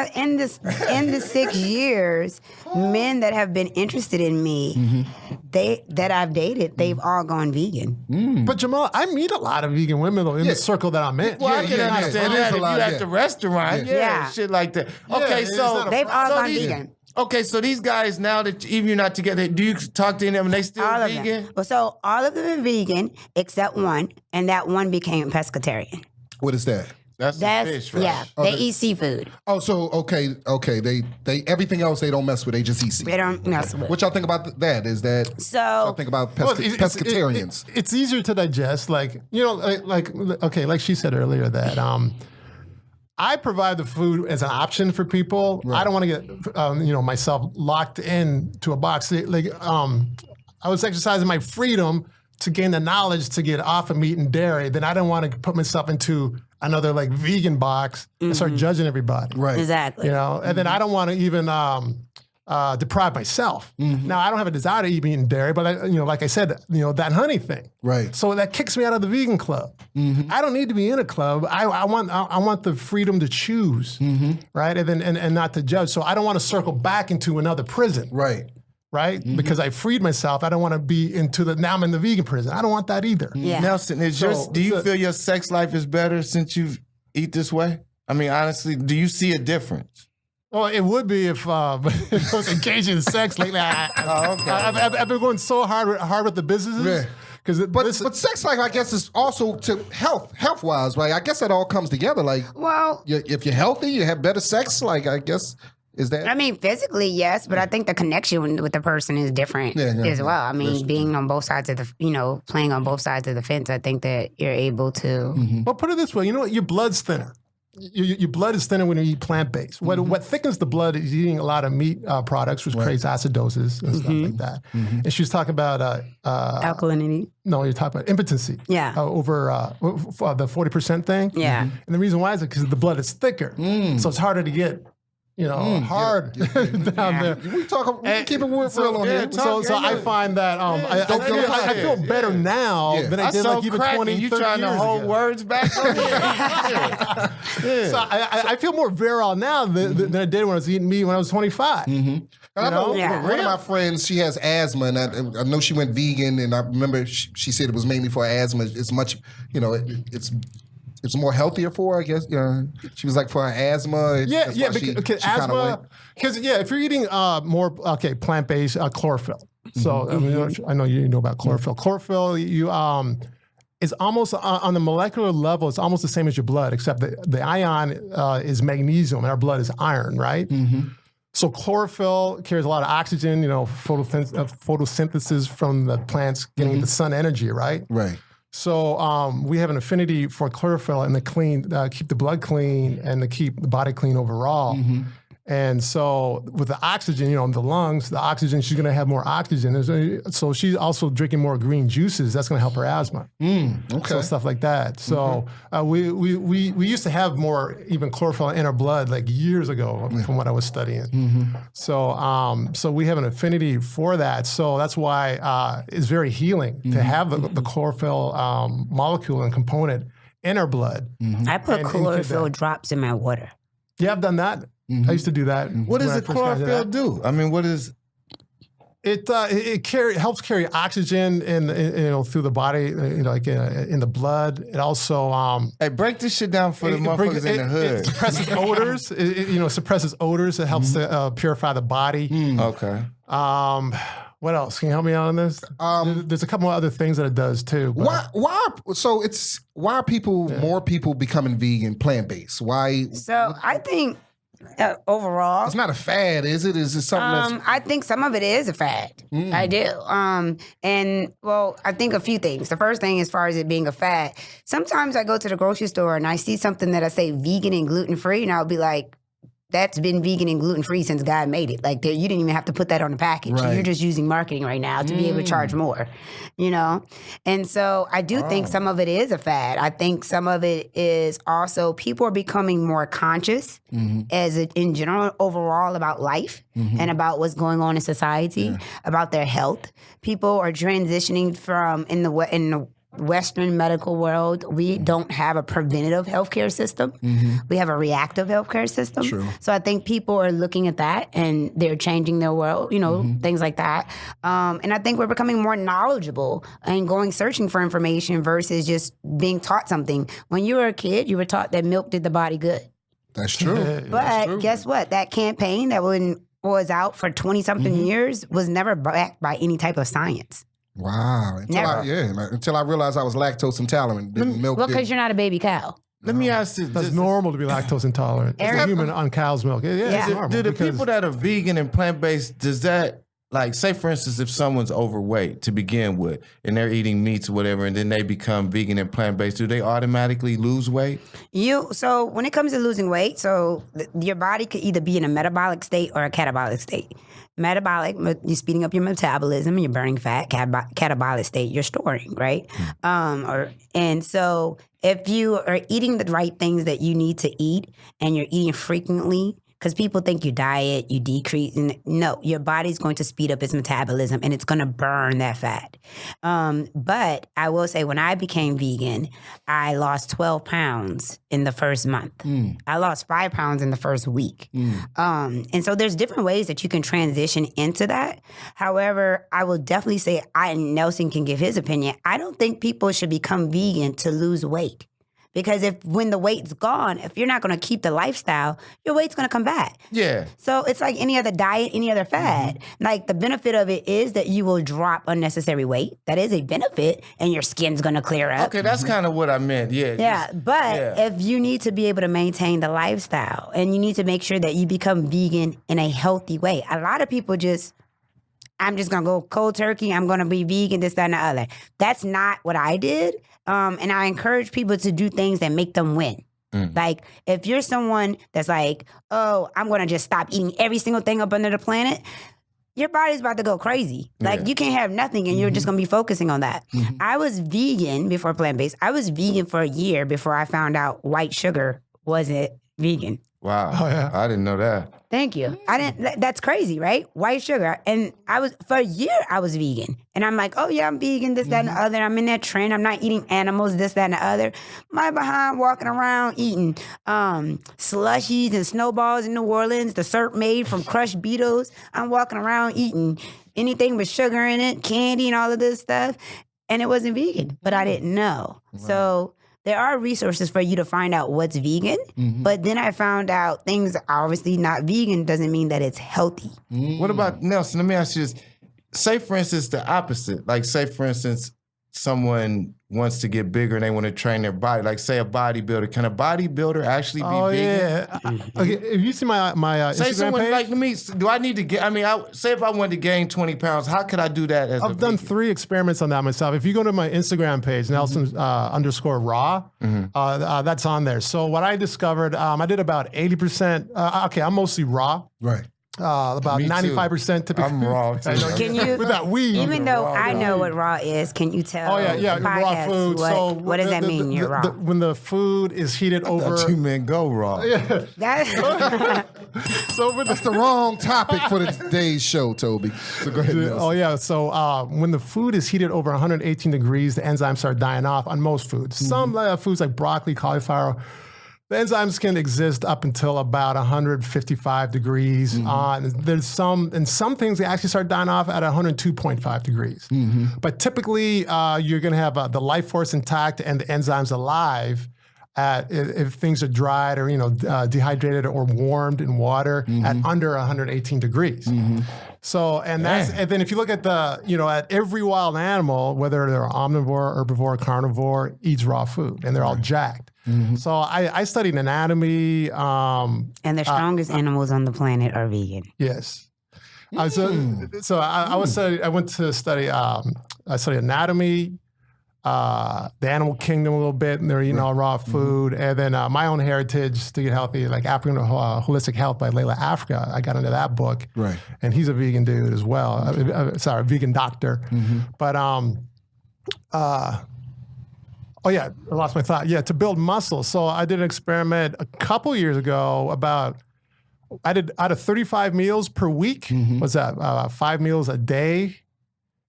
the 6 years, men that have been interested in me, that I've dated, they've all gone vegan. But Jamal, I meet a lot of vegan women though in the circle that I'm in. Well, I can understand It is that a if lot, you yeah. at the restaurant, Yeah. shit like that. Okay, it's so not a They've all so gone these- vegan. Okay, so these guys now that even you're not together, do you talk to them and they still All of vegan? them. Well, so all of them are vegan except one, and that one became pescatarian. What is that? That's the fish, right? Yeah, they eat seafood. Oh, so okay. They everything else they don't mess with. They just eat seafood. They don't mess with. What y'all think about that? Is that I So think about Well, pescatarians? It's easier to digest. Like like she said earlier that I provide the food as an option for people. I don't want to get myself locked in to a box. I was exercising my freedom to gain the knowledge to get off of meat and dairy. Then I don't want to put myself into another like vegan box and start judging everybody. Right. exactly. And then I don't want to even deprive myself. Now I don't have a desire to eat meat and dairy, but like I said, that honey thing. Right. So that kicks me out of the vegan club. I don't need to be in a club. I want the freedom to choose, right? And then and not to judge. So I don't want to circle back into another prison, Right. right? Because I freed myself. I don't want to be now I'm in the vegan prison. I don't want that either. Yeah. Nelson, do you feel your sex life is better since you eat this way? I mean, honestly, do you see a difference? Well, it would be if I was engaging in sex lately. I've been going so hard with the businesses. Yeah. But But sex life, I guess, is also to health wise, right? I guess that all comes together. Like, Well, if you're healthy, you have better sex. Like, I guess is that. I mean, physically, yes, but I think the connection with the person is different Yeah, as well. I mean, being on both sides of playing on both sides of the fence, I think that you're able to. Well, put it this way, you know what? Your blood's thinner. your blood is thinner when you eat plant-based. What thickens the blood is eating a lot of meat products, which creates acidosis and stuff like that. And she was talking about Alkalinity. no, you're talking about impotency. Yeah. Over the 40% thing. Yeah. And the reason why is because the blood is thicker, so it's harder to get. Hard down there. We can keep it real on here. So I find that I feel better now than I did like even 20, you 30 trying to years hold ago. words back on here. So I feel more virile now than I did when I was eating meat when I was 25. I know Yeah. one of my friends, she has asthma, and I know she went vegan, and I remember she said it was mainly for asthma. It's much, it's more healthier for her, I guess. She was like for her asthma. Yeah, that's why because she kinda asthma. went. Because if you're eating more plant-based chlorophyll. So I know you know about chlorophyll. Chlorophyll, is almost on the molecular level. It's almost the same as your blood, except the ion is magnesium, and our blood is iron, right? So chlorophyll carries a lot of oxygen. Photosynthesis from the plants getting the sun energy, right? Right. So we have an affinity for chlorophyll and keep the blood clean and to keep the body clean overall. And so with the oxygen, in the lungs, the oxygen, she's going to have more oxygen. So she's also drinking more green juices. That's going to help her asthma. Okay. So stuff like that. So we used to have more even chlorophyll in our blood like years ago from what I was studying. So we have an affinity for that. So that's why it's very healing to have the chlorophyll molecule and component in our blood. I put And chlorophyll that. drops in my water. Yeah, I've done that. I used to do that. What does when I the first got into chlorophyll that. do? I mean, what is... It helps carry oxygen through the body, like in the blood. It also Hey, break this shit down for the motherfuckers in the it hood. suppresses odors. It suppresses odors. It helps to purify the body. Okay. What else? Can you help me out on this? There's a couple of other things that it does too. But Why are more people becoming vegan, plant-based? Why? So I think overall, It's not a fad, is it? Is it something I think some of it is a fad. I do. I think a few things. The first thing, as far as it being a fad, sometimes I go to the grocery store and I see something that I say vegan and gluten-free, and I'll be like, that's been vegan and gluten-free since God made it. Like, you didn't even have to put that on the package. Right. You're just using marketing right now to be able to charge more, And so I do think some of it is a fad. I think some of it is also people are becoming more conscious in general overall about life and about what's going on in society, about their health. People are transitioning from in the Western medical world, we don't have a preventative healthcare system. We have a reactive healthcare system. True. So I think people are looking at that and they're changing their world, things like that. And I think we're becoming more knowledgeable and going searching for information versus just being taught something. When you were a kid, you were taught that milk did the body good. That's true. But guess what? That campaign that was out for 20-something years was never backed by any type of science. Wow. Until I realized I was lactose intolerant. Milk Well, did- because you're not a baby cow. Let me ask this. That's normal to be lactose intolerant. It's a human on cow's milk. Yeah, Yeah. it's normal Do the because- people that are vegan and plant-based, does that, like, say for instance, if someone's overweight to begin with and they're eating meats or whatever, and then they become vegan and plant-based, do they automatically lose weight? So when it comes to losing weight, your body could either be in a metabolic state or a catabolic state. Metabolic, you're speeding up your metabolism, you're burning fat. Catabolic state, you're storing, right? And so if you are eating the right things that you need to eat and you're eating frequently, because people think you diet, you decrease. No, your body's going to speed up its metabolism and it's going to burn that fat. But I will say when I became vegan, I lost 12 pounds in the first month. I lost 5 pounds in the first week. And so there's different ways that you can transition into that. However, I will definitely say, Nelson can give his opinion. I don't think people should become vegan to lose weight. Because when the weight's gone, if you're not going to keep the lifestyle, your weight's going to come back. Yeah. So it's like any other diet, any other fad. Like the benefit of it is that you will drop unnecessary weight. That is a benefit, and your skin's going to clear up. Okay, that's kind of what I meant. Yeah. Yeah, but if you need to be able to maintain the lifestyle and you need to make sure that you become vegan in a healthy way. A lot of people I'm just going to go cold turkey. I'm going to be vegan, this, that, and the other. That's not what I did. And I encourage people to do things that make them win. Like, if you're someone that's like, oh, I'm going to just stop eating every single thing up under the planet, your body's about to go crazy. Like, you can't have nothing and you're just going to be focusing on that. I was vegan before plant-based. I was vegan for a year before I found out white sugar wasn't vegan. Wow. Oh, yeah. I didn't know that. Thank you. I didn't. That's crazy, right? White sugar. And I was for a year. I was vegan, and I'm like, oh yeah, I'm vegan. This, that, and the other. I'm in that trend. I'm not eating animals. This, that, and the other. My behind walking around eating slushies and snowballs in New Orleans. The syrup made from crushed beetles. I'm walking around eating anything with sugar in it, candy, and all of this stuff, and it wasn't vegan. But I didn't know. Right. So. There are resources for you to find out what's vegan, but then I found out things obviously not vegan doesn't mean that it's healthy. What about, Nelson, let me ask you this. Say, for instance, the opposite. Like, say, for instance, someone wants to get bigger and they want to train their body. Like, say, a bodybuilder. Can a bodybuilder actually be vegan? Yeah. Okay, if you see my say Instagram someone page, like me, do I need to get, say if I wanted to gain 20 pounds, how could I do that as I've done 3 experiments on that myself. If you go to my Instagram page, Nelson _raw, that's on there. So what I discovered, I did about 80%. I'm mostly raw. Right. About 95% typically. I'm raw too. Can you, with that weed. even though I know what raw is, can you tell? Oh yeah, the raw podcast food. What does that mean? You're raw. When the food is heated over. Two men go raw. That, So that's the wrong topic for today's show, Toby. So go ahead. Nelson. Oh yeah. So when the food is heated over 118 degrees, the enzymes start dying off on most foods. Some foods like broccoli, cauliflower. The enzymes can exist up until about 155 degrees. There's some things they actually start dying off at 102.5 degrees. But typically, you're going to have the life force intact and the enzymes alive if things are dried or dehydrated or warmed in water at under 118 degrees. So and then if you look at at every wild animal, whether they're omnivore, herbivore, carnivore, eats raw food, and they're all jacked. So I studied anatomy. and the strongest animals on the planet are vegan. Yes. I went to study. I studied anatomy, the animal kingdom a little bit, and they're eating all raw food, and then my own heritage to get healthy, like African Holistic Health by Layla Africa. I got into that book, Right. And he's a vegan dude as well. A vegan doctor, but oh yeah, I lost my thought. Yeah, to build muscle. So I did an experiment a couple years ago I did out of 35 meals per week. Was that 5 meals a day?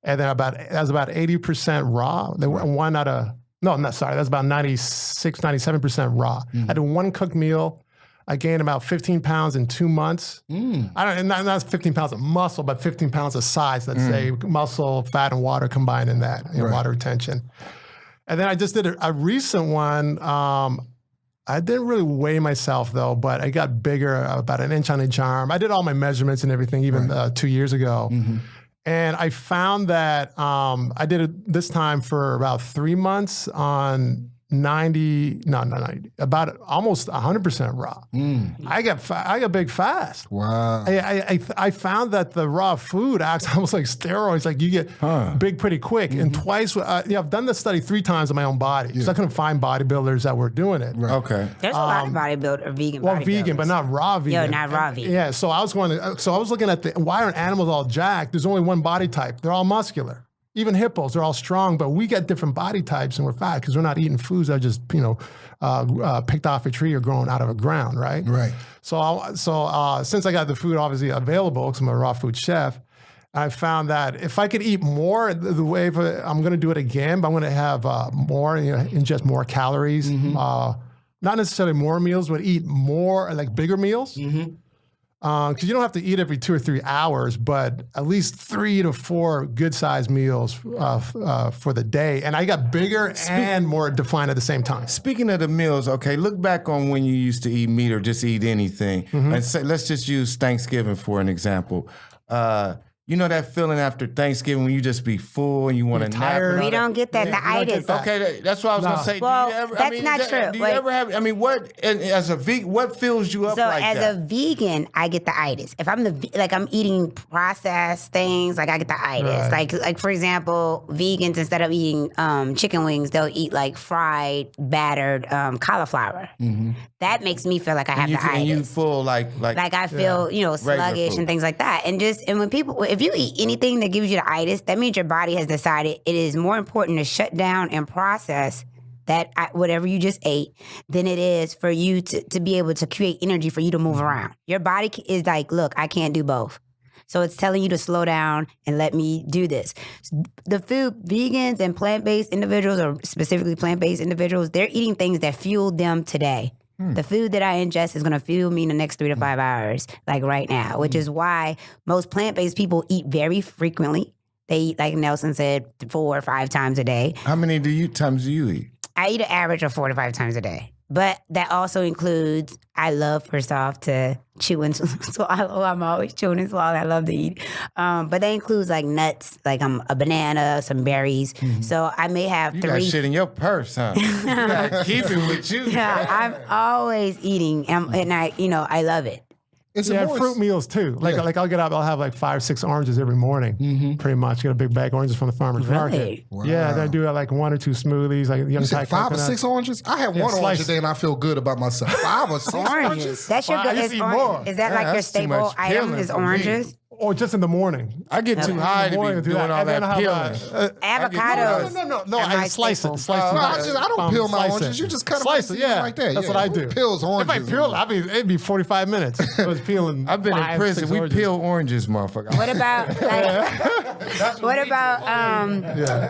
And then that was about 80% raw. That's about 96, 97% raw. I did 1 cooked meal. I gained about 15 pounds in 2 months. Not 15 pounds of muscle, but 15 pounds of size. Let's say muscle, fat, and water combined in that, water retention. And then I just did a recent one. I didn't really weigh myself though, but I got bigger, about an inch on each arm. I did all my measurements and everything, even 2 years ago. And I found that I did it this time for about 3 months on about almost 100% raw. I got big fast. Wow. I found that the raw food acts almost like steroids. Like you get big pretty quick. And twice, I've done this study 3 times on my own body. So I couldn't find bodybuilders that were doing it. Right. Okay. There's a lot of vegan Well, bodybuilders. vegan, but not raw vegan. Yo, not raw vegan. Yeah, so I was looking at why aren't animals all jacked? There's only one body type. They're all muscular. Even hippos, they're all strong, but we get different body types and we're fat because we're not eating foods that are just, picked off a tree or grown out of a ground, right? Right. So since I got the food obviously available, because I'm a raw food chef, I found that if I could eat more, the way I'm going to do it again, but I'm going to have ingest more calories, not necessarily more meals, but eat more, like bigger meals. Because you don't have to eat every 2 or 3 hours, but at least 3 to 4 good-sized meals for the day. And I got bigger and more defined at the same time. Speaking of the meals, okay, look back on when you used to eat meat or just eat anything. And say, let's just use Thanksgiving for an example. You know that feeling after Thanksgiving when you just be full and you want to nap? tired. and all We that? don't get that. The don't get itis. that. Okay, that's what I was gonna say. Well, do you ever, that's not true. Do you Wait. ever have? I mean, what? And as a vegan, what fills you up So like as that? a vegan, I get the itis. If I'm I'm eating processed things, like I get the itis. Like for example, vegans instead of eating chicken wings, they'll eat like fried, battered cauliflower. That makes me feel like I have the and you itis. full like Like I feel, sluggish food. and things like that. And when people, if you eat anything that gives you the itis, that means your body has decided it is more important to shut down and process whatever you just ate than it is for you to be able to create energy for you to move around. Your body is like, look, I can't do both. So it's telling you to slow down and let me do this. The food, vegans and plant-based individuals, or specifically plant-based individuals, they're eating things that fuel them today. The food that I ingest is going to fuel me in the next 3 to 5 hours, like right now, which is why most plant-based people eat very frequently. They eat, like Nelson said, 4 or 5 times a day. How many times do you eat? I eat an average of 4 to 5 times a day. But that also includes, I love, first off, to chew and swallow. I'm always chewing and swallowing. I love to eat. But that includes like nuts, like a banana, some berries. So I may have You 3. got shit in your purse, huh? You gotta keep it with you. Yeah, I'm always eating, and I love it. It's Yeah, a more fruit meals too. Like I'll get up, I'll have like 5 or 6 oranges every morning. Pretty much, get a big bag of oranges from the farmer's market. Really? Yeah, then I do like 1 or 2 smoothies, like young You Thai said 5 or coconut. 6 oranges? I have one orange slice. a day and I feel good about myself. 5 or 6 Oranges. oranges? That's your Well, I good. used to eat more. Is that Yeah, like your that's too staple much item? peeling Is for me. oranges? Or just in the morning. I get too high to Morning, be do doing that. all And then that I'll peeling. have Avocados. No, are I my slice staple. it. Slice it. No, I don't peel my Slice oranges. it. You just cut them slice it. Yeah, like that. That's Yeah. what I Who do. peels oranges? If I peel, it'd be 45 minutes. I was peeling. I've been in 5, prison. 6 We oranges. peel oranges, motherfucker. What about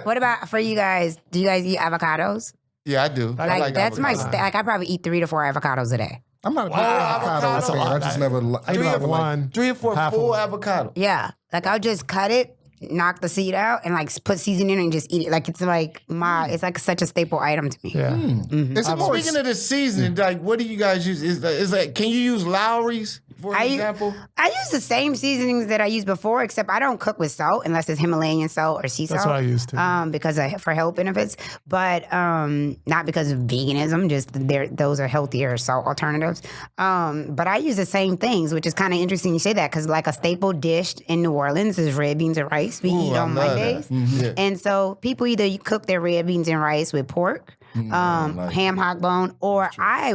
what about for you guys? Do you guys eat avocados? Yeah, I do. I Like that's my avocado. like I probably eat 3 to 4 avocados a day. I'm not a big avocado. avocado That's a fan. lot. I just never. I eat about 1. 3 or 4 half full of avocado. Yeah, like I'll just cut it, knock the seed out, and like put seasoning in it and just eat it. Like it's like it's like such a staple item to me. Yeah. Is it more? Speaking of the seasoning, like, what do you guys use? Is like, can you use Lowry's for example? I use the same seasonings that I used before, except I don't cook with salt unless it's Himalayan salt or sea salt. That's what I used to. Because for health benefits, but not because of veganism. Just those are healthier salt alternatives. But I use the same things, which is kind of interesting you say that because like a staple dish in New Orleans is red beans and rice. We eat I on love Mondays, that. Yeah. and so people either cook their red beans and rice with pork. Ham hock bone, or I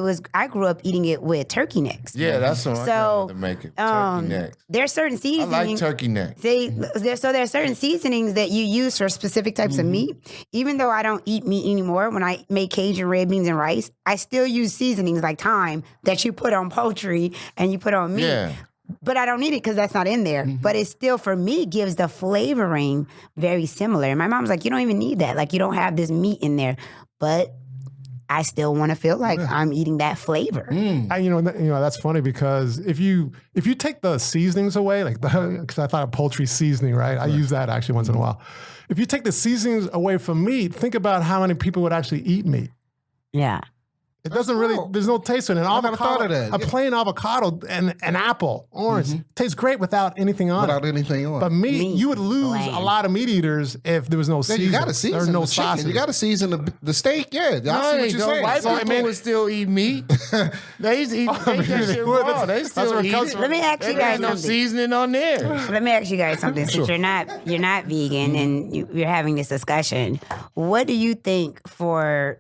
grew up eating it with turkey necks. Yeah, that's what So, I to make it. Turkey necks. There's certain I seasonings. like turkey necks. So there are certain seasonings that you use for specific types of meat. Even though I don't eat meat anymore, when I make Cajun red beans and rice, I still use seasonings like thyme that you put on poultry and you put on meat. Yeah. But I don't need it because that's not in there. But it still, for me, gives the flavoring very similar. And my mom's like, you don't even need that. Like, you don't have this meat in there. But I still want to feel like I'm eating that flavor. That's funny because if you take the seasonings away, like because I thought of poultry seasoning, right? I use that actually once in a while. If you take the seasonings away from meat, think about how many people would actually eat meat. Yeah. It doesn't really. There's no taste in it. An I never avocado, thought of that. a plain avocado and an apple, orange, tastes great without anything on Without it. anything on. But meat, you would lose bland. a lot of meat eaters if there was no Yeah, season. you got to season or no the chicken. sausage. You got to season the steak. Yeah, I see what they you're don't. saying. White So, people would still eat meat. They used to eat that shit raw. They still where it eat comes it. from. Let me ask you There guys ain't no something. seasoning on there. Let me ask you guys something. Since you're not vegan and you're having this discussion, what do you think for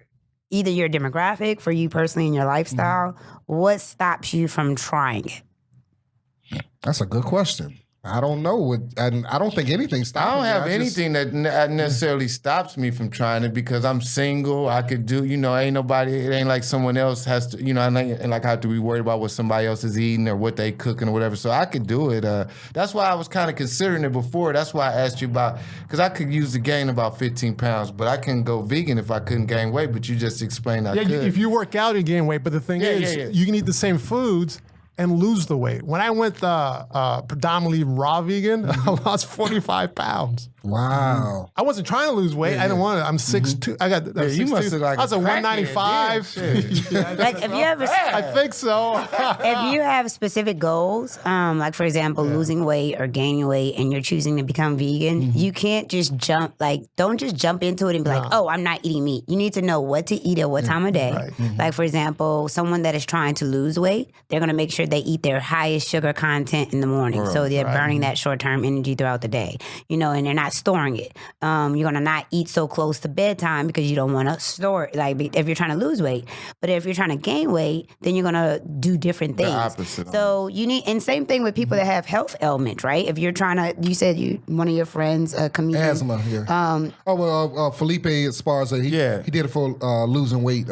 either your demographic, for you personally in your lifestyle, what stops you from trying it? That's a good question. I don't know. I don't think anything stops I don't me. have just- anything that necessarily stops me from trying it because I'm single. I could do, ain't nobody, it ain't like someone else has to, and like I have to be worried about what somebody else is eating or what they cooking or whatever. So I could do it. That's why I was kind of considering it before. That's why I asked you about, because I could use to gain about 15 pounds, but I couldn't go vegan if I couldn't gain weight, but you just explained I Yeah, could. if you work out, you gain weight. But the thing is, yeah. you can eat the same foods and lose the weight. When I went predominantly raw vegan, I lost 45 pounds. Wow. I wasn't trying to lose weight. I didn't want to. I'm 6'2". I got. you must look like I was a a crackhead, 195. Like if you ever, I think so. if you have specific goals, like for example, losing weight or gaining weight, and you're choosing to become vegan, you can't just jump. Like, don't just jump into it and be like, "Oh, I'm not eating meat." You need to know what to eat at what time of day. Right. Like for example, someone that is trying to lose weight, they're gonna make sure they eat their highest sugar content in the morning, so they're burning that short-term energy throughout the day. You know, and they're not storing it. You're gonna not eat so close to bedtime because you don't want to store it. Like if you're trying to lose weight, but if you're trying to gain weight, then you're gonna do different things. opposite. So you need, and same thing with people that have health ailments, right? If you're trying to, you said one of your friends, a comedian, Asthma here. Felipe Esparza, he did it for losing weight.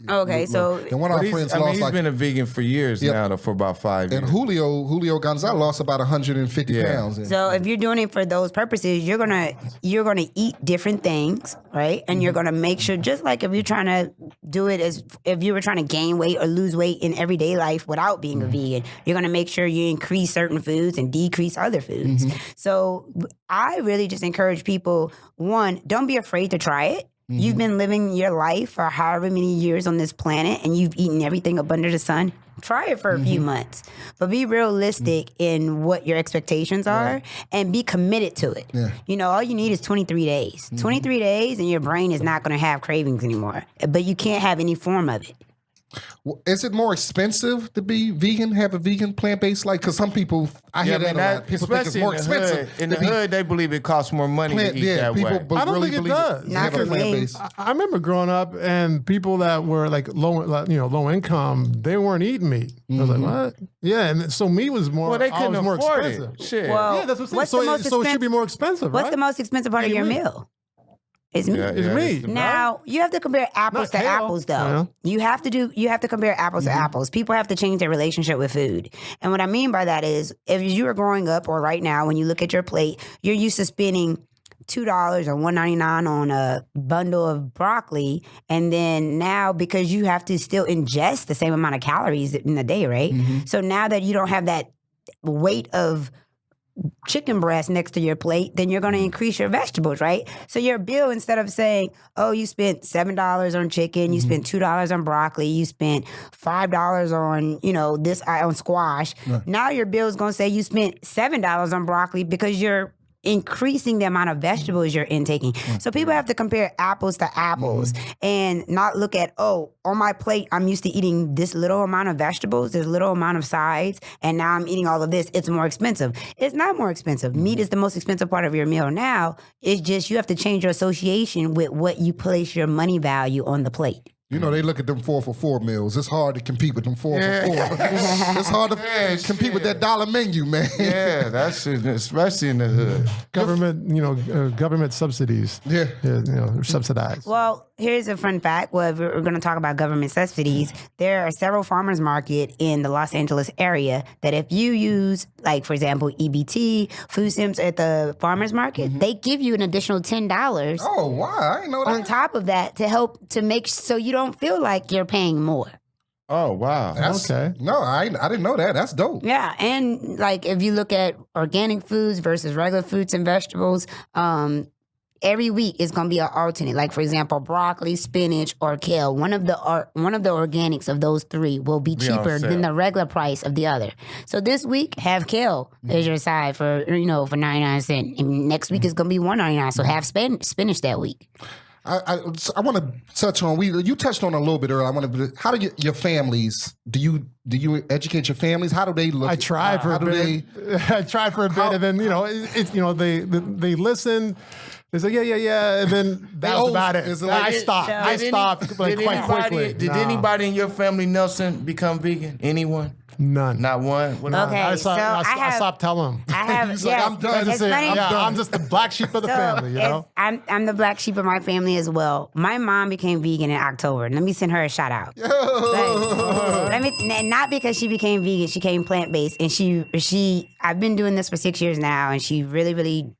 Okay, so and one of our friends lost he's been a vegan for years now, though, for about 5 years. and Julio Gonzalez lost about 150 pounds. And So if you're doing it for those purposes, you're gonna eat different things, right? And you're gonna make sure, just like if you're trying to do it as if you were trying to gain weight or lose weight in everyday life without being a vegan, you're gonna make sure you increase certain foods and decrease other foods. So I really just encourage people, one, don't be afraid to try it. You've been living your life for however many years on this planet and you've eaten everything up under the sun. Try it for a few months, but be realistic in what your expectations are and be committed to it. You know, all you need is 23 days. 23 days and your brain is not going to have cravings anymore, but you can't have any form of it. Is it more expensive to be vegan, have a vegan plant-based life? Because some people, I hear that a lot. People think it's especially more in the hood. expensive. In the hood, they believe it costs more money to eat that people way. I don't really think it believe does. Not have a for me. plant-based. I remember growing up and people that were like low income, they weren't eating meat. I was like, what? Yeah, and so meat was more. Well, they couldn't always more afford expensive. it. Shit. Well, Yeah, that's what I'm what's saying. the most So it should be expensive- more expensive, What's right? the most expensive part of your meal? It's meat. It's meat. Now you have to compare apples Not to kale. apples, though. You have to compare apples to apples. People have to change their relationship with food. And what I mean by that is, if you were growing up or right now, when you look at your plate, you're used to spending $2 or $1.99 on a bundle of broccoli, and then now because you have to still ingest the same amount of calories in a day, right? So now that you don't have that weight of chicken breast next to your plate, then you're going to increase your vegetables, right? So your bill, instead of saying, oh, you spent $7 on chicken, you spent $2 on broccoli, you spent $5 on, this on squash. Now your bill is going to say you spent $7 on broccoli because you're increasing the amount of vegetables you're intaking. So people have to compare apples to apples and not look at, oh, on my plate, I'm used to eating this little amount of vegetables, this little amount of sides, and now I'm eating all of this. It's more expensive. It's not more expensive. Meat is the most expensive part of your meal now. It's just you have to change your association with what you place your money value on the plate. You know, they look at them 4 for $4 meals. It's hard to compete with them 4 for $4. It's hard to compete with that dollar menu, man. Yeah, that's it, especially in the hood. Government subsidies. Yeah. They're subsidized. Well, here's a fun fact. Well, if we're going to talk about government subsidies, there are several farmers market in the Los Angeles area that if you use, like, for example, EBT, food stamps at the farmers market, they give you an additional $10 Oh, wow. I didn't know on that. top of that to help to make so you don't feel like you're paying more. Oh, wow. That's, Okay. No, I didn't know that. That's dope. Yeah, and like if you look at organic foods versus regular fruits and vegetables, every week is going to be an alternate. Like for example, broccoli, spinach, or kale. One of the organics of those three will be cheaper than the regular price of the other. So this week, have kale as your side for 99 cents, and next week is going to be $1.99. So have spinach that week. I want to touch on. You touched on a little bit earlier. How do your families? Do you educate your families? How do they look? I tried for a bit. I tried for a bit, and then they listen. They say yeah, and then that was about it. I stopped. I stopped quite quickly. Did anybody in your family, Nelson, become vegan? Anyone? None. Not one? What Okay. I have- stopped telling them. I have. He's like, I'm done. It's funny. I'm just the black sheep of the family, you know? I'm the black sheep of my family as well. My mom became vegan in October. Let me send her a shout out. Not because she became vegan, she became plant-based. And I've been doing this for 6 years now, and she really, really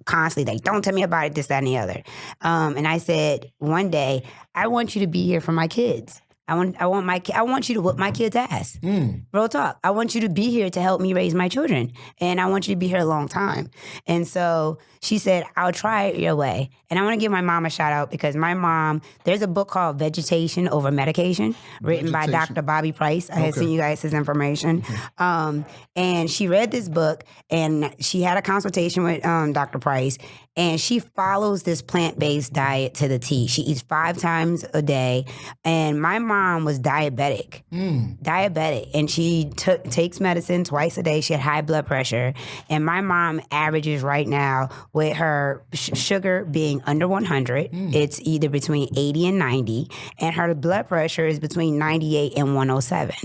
constantly don't tell me about it, this, that, and the other. And I said, one day, I want you to be here for my kids. I want you to whip my kid's ass. Real talk. I want you to be here to help me raise my children. And I want you to be here a long time. And so she said, I'll try it your way. And I want to give my mom a shout out because my mom, there's a book called Vegetation Over Medication written by Dr. Bobby Price. I had sent you guys his information. And she read this book and she had a consultation with Dr. Price. And she follows this plant-based diet to the T. She eats 5 times a day. And my mom was diabetic. And she takes medicine twice a day. She had high blood pressure. And my mom averages right now with her sugar being under 100. It's either between 80 and 90. And her blood pressure is between 98 and 107.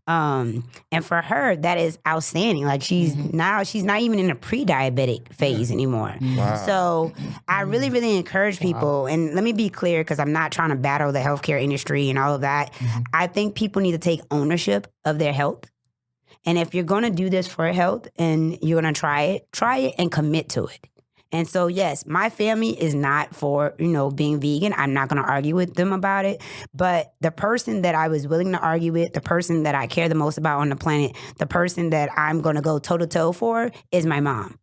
And for her, that is outstanding. Like she's not even in a pre-diabetic phase anymore. So I really, really encourage people, and let me be clear because I'm not trying to battle the healthcare industry and all of that. I think people need to take ownership of their health. And if you're going to do this for health and you're going to try it and commit to it. And so, yes, my family is not for, being vegan. I'm not going to argue with them about it. But the person that I was willing to argue with, the person that I care the most about on the planet, the person that I'm going to go toe-to-toe for is my mom.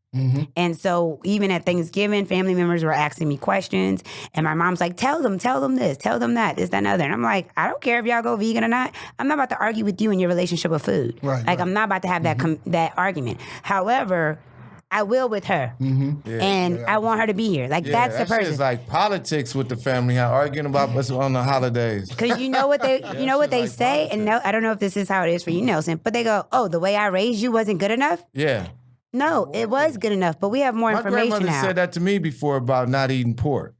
And so even at Thanksgiving, family members were asking me questions. And my mom's like, tell them this, tell them that, this, that, and other. And I'm like, I don't care if y'all go vegan or not. I'm not about to argue with you in your relationship with food. I'm not about to have that argument. However, I will with her. I want her to be here. That's the person. It's like politics with the family, arguing about what's on the holidays. Because you know what they like say, and no, I don't know if this is how it is for you, Nelson, but they go, oh, the way I raised you wasn't good enough? Yeah. No, it was good enough, but we have more information now. My grandmother said that to me before about not eating pork.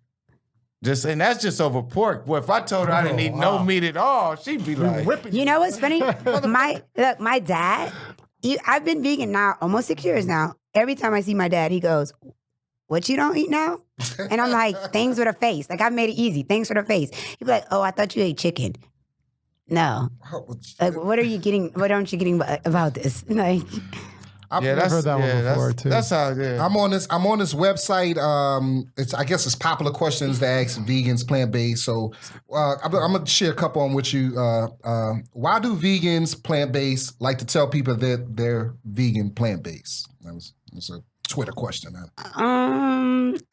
And that's just over pork. Well, if I told her I didn't eat no meat at all, she'd be like... You know what's funny? My dad, I've been vegan now almost 6 years now. Every time I see my dad, he goes, what you don't eat now? And I'm like, things with a face. I've made it easy. Things with a face. He'd be like, oh, I thought you ate chicken. No. What aren't you getting about this? I've heard that one before too. That's how it is. I'm on this website. I guess it's popular questions to ask vegans, plant-based. So I'm gonna share a couple on with you. Why do vegans, plant-based, like to tell people that they're vegan, plant-based? That's a Twitter question.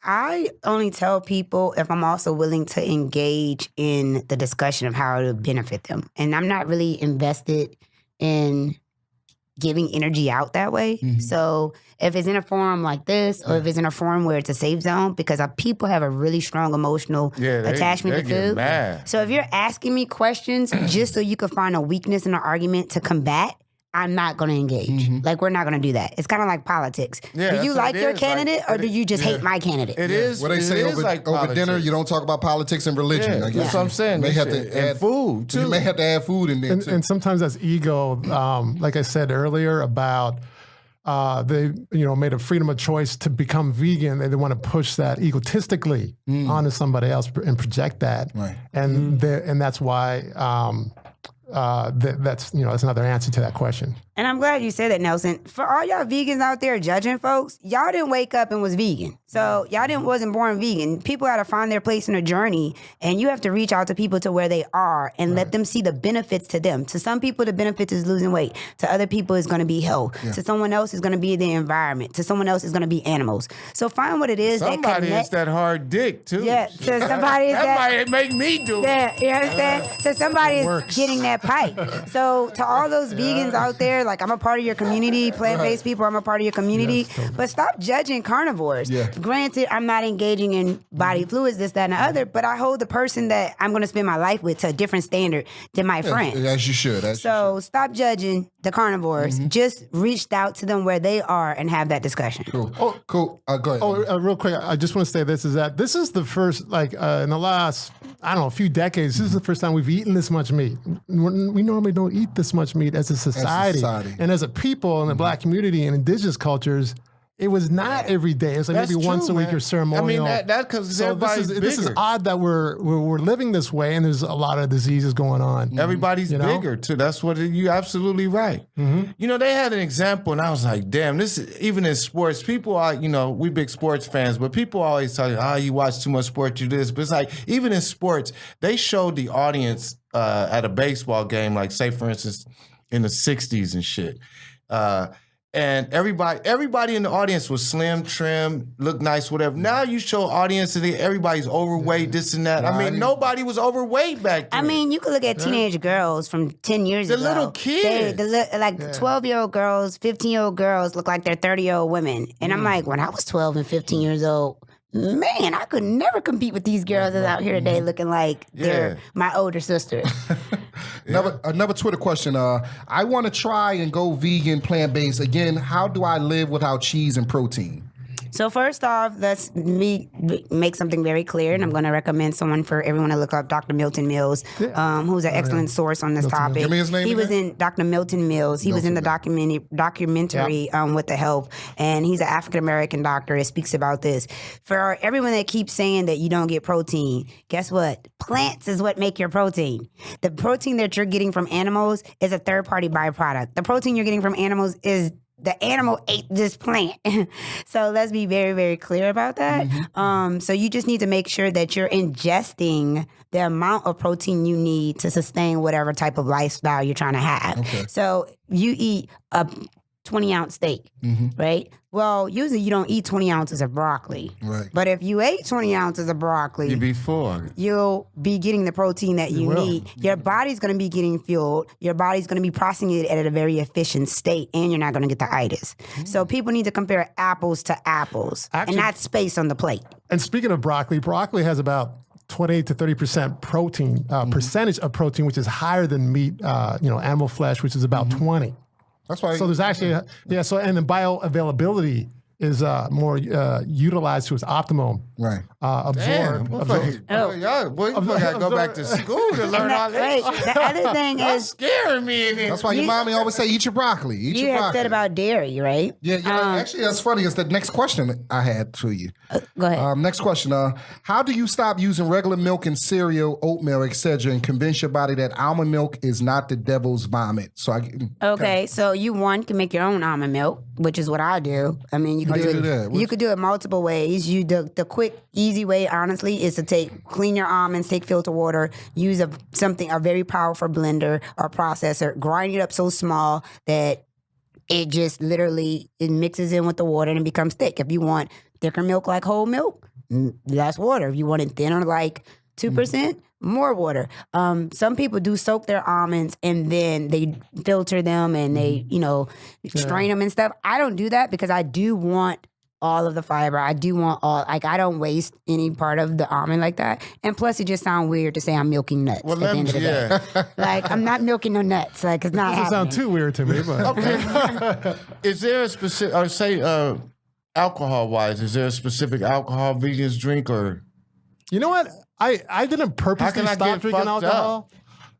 I only tell people if I'm also willing to engage in the discussion of how to benefit them, and I'm not really invested in giving energy out that way. So if it's in a forum like this, or if it's in a forum where it's a safe zone, because people have a really strong emotional attachment to food. Mad. So if you're asking me questions just so you can find a weakness in an argument to combat, I'm not going to engage. We're not going to do that. It's kind of like politics. Yeah, do you like your candidate or do you just hate my candidate? It is. What they say over dinner, you don't talk about politics and religion. Yeah, that's what I'm saying. You may have to add food, too. You may have to add food in there, too. And sometimes that's ego. Like I said earlier about they made a freedom of choice to become vegan. They want to push that egotistically onto somebody else and project that. Right. And that's why that's another answer to that question. And I'm glad you said that, Nelson. For all y'all vegans out there judging folks, y'all didn't wake up and was vegan. So y'all wasn't born vegan. People got to find their place in a journey, and you have to reach out to people to where they are and let them see the benefits to them. To some people, the benefits is losing weight. To other people, it's going to be health. Yeah. To someone else, it's going to be the environment. To someone else, it's going to be animals. So find what it is somebody is that hard dick, too. Yeah, to somebody is that might make me do it. Yeah, you know what I'm saying? So somebody is getting that pipe. So to all those vegans out there, I'm a part of your community, plant-based people, I'm a part of your community, but stop judging carnivores. Yeah. Granted, I'm not engaging in body fluids, this, that, and the other, but I hold the person that I'm going to spend my life with to a different standard than my friends. As you should. Stop judging the carnivores. Just reach out to them where they are and have that discussion. Cool. Go ahead. Real quick, I just want to say this is the first, in the last, a few decades, this is the first time we've eaten this much meat. We normally don't eat this much meat as a society. And as a people in the Black community and indigenous cultures, it was not every day. It was like That's maybe once true, a week man. or ceremonial. I mean, that's because so everybody's this is bigger. odd that we're living this way, and there's a lot of diseases going on. Everybody's You know? bigger too. That's what you're absolutely right. You know, they had an example, and I was like, "Damn, this is, even in sports, people are, you know, we big sports fans, but people always tell you, you watch too much sport, you this." But it's like, even in sports, they showed the audience at a baseball game, like say for instance, in the '60s and shit. And everybody in the audience was slim, trim, looked nice, whatever. Now you show audience and everybody's overweight, this and that. I mean, nobody was overweight back then. I mean, you could look at teenage girls from 10 years The ago. little kids. Like 12-year-old girls, 15-year-old girls look like they're 30-year-old women. And I'm like, when I was 12 and 15 years old, man, I could never compete with these girls that's out here today looking like they're my older sister. Another Twitter question. I want to try and go vegan, plant-based. Again, how do I live without cheese and protein? So first off, let's make something very clear, and I'm going to recommend someone for everyone to look up, Dr. Milton Mills, who's an excellent source on this topic. Give me his name He was again? in Dr. Milton Mills. He was in the documentary What the Health, and he's an African-American doctor that speaks about this. For everyone that keeps saying that you don't get protein, guess what? Plants is what make your protein. The protein that you're getting from animals is a third-party byproduct. The protein you're getting from animals is the animal ate this plant. So let's be very, very clear about that. So you just need to make sure that you're ingesting the amount of protein you need to sustain whatever type of lifestyle you're trying to have. Okay. So you eat a 20-ounce steak, right? Well, usually you don't eat 20 ounces of broccoli. Right. But if you ate 20 ounces of broccoli, You before. you'll be getting the protein that you need. Your body's going to be getting fueled. Your body's going to be processing it at a very efficient state, and you're not going to get the itis. So people need to compare apples to apples Actually- and not space on the plate. And speaking of broccoli has about 28 to 30% protein, percentage of protein, which is higher than meat, animal flesh, which is about 20. That's why. So there's actually, and the bioavailability is more utilized to its optimum. Right. Damn, y'all, boy, you gotta go back to school to learn all Right. that. The other thing That's is, scaring me in here. That's why your mommy always say, eat your broccoli. Eat you your had broccoli. said about dairy, right? Yeah, actually, that's funny. It's the next question I had to you. Go ahead. Next question. How do you stop using regular milk and cereal, oatmeal, etc., and convince your body that almond milk is not the devil's vomit? Okay, so you can make your own almond milk, which is what I do. I mean, you can How do you it. do that? You could do it multiple ways. The quick, easy way, honestly, is to clean your almonds, take filter water, use a very powerful blender or processor, grind it up so small that it just literally it mixes in with the water and it becomes thick. If you want thicker milk like whole milk, less water. If you want it thinner like 2%, more water. Some people do soak their almonds and then they filter them and they, strain them and stuff. I don't do that because I do want all of the fiber. I do want I don't waste any part of the almond like that. And plus, it just sounds weird to say I'm milking nuts at the end of the day. Like, I'm not milking no nuts. Like, it's not Doesn't happening. sound too weird to me, but Is there a specific, or say, alcohol-wise, is there a specific alcohol vegans drink, or you know what? I didn't purposely can I stop get drinking fucked alcohol.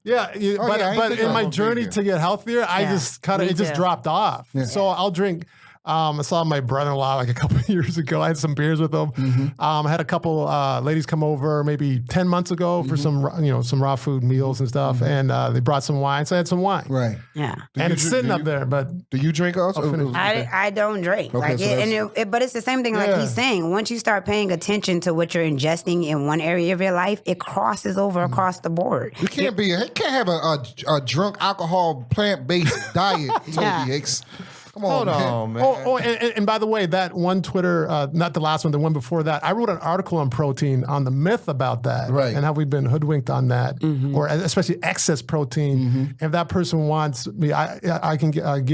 Yeah, I ain't but think in I'm my a journey vegan. to get healthier, I just me it just too. dropped off. So I'll drink. I saw my brother-in-law like a couple of years ago. I had some beers with him. I had a couple ladies come over maybe 10 months ago for some raw food meals and stuff, and they brought some wine. So I had some wine. Right. Yeah. And it's sitting up there, but Do you drink also? I don't drink. Okay, so But it's the same thing like he's saying. Once you start paying attention to what you're ingesting in one area of your life, it crosses over across the board. You can't have a drunk alcohol plant-based diet, Toby Hicks. Come on, hold man. on, man. and by the way, that one Twitter, not the last one, the one before that, I wrote an article on protein, on the myth about that, Right. and how we've been hoodwinked on that, or especially excess protein. If that person wants me, I can have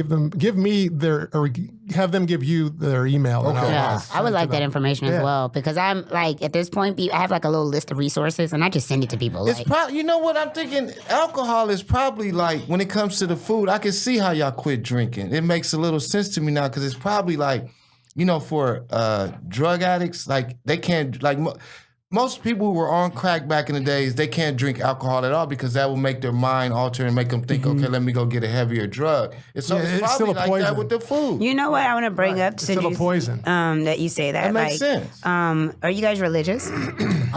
them give you their email. And Yeah, I'll I would send it like to that them. information as well because I'm like at this point, I have like a little list of resources and I just send it to people. It's Like, probably, you know what I'm thinking? Alcohol is probably like, when it comes to the food, I can see how y'all quit drinking. It makes a little sense to me now because it's probably like, for drug addicts, like they can't, like most people who were on crack back in the days, they can't drink alcohol at all because that will make their mind alter and make them think, okay, let me go get a heavier drug. It's probably still a like poison. that with the food. You know what I want to bring up? It's still a poison. That you say that. That makes sense. Are you guys religious?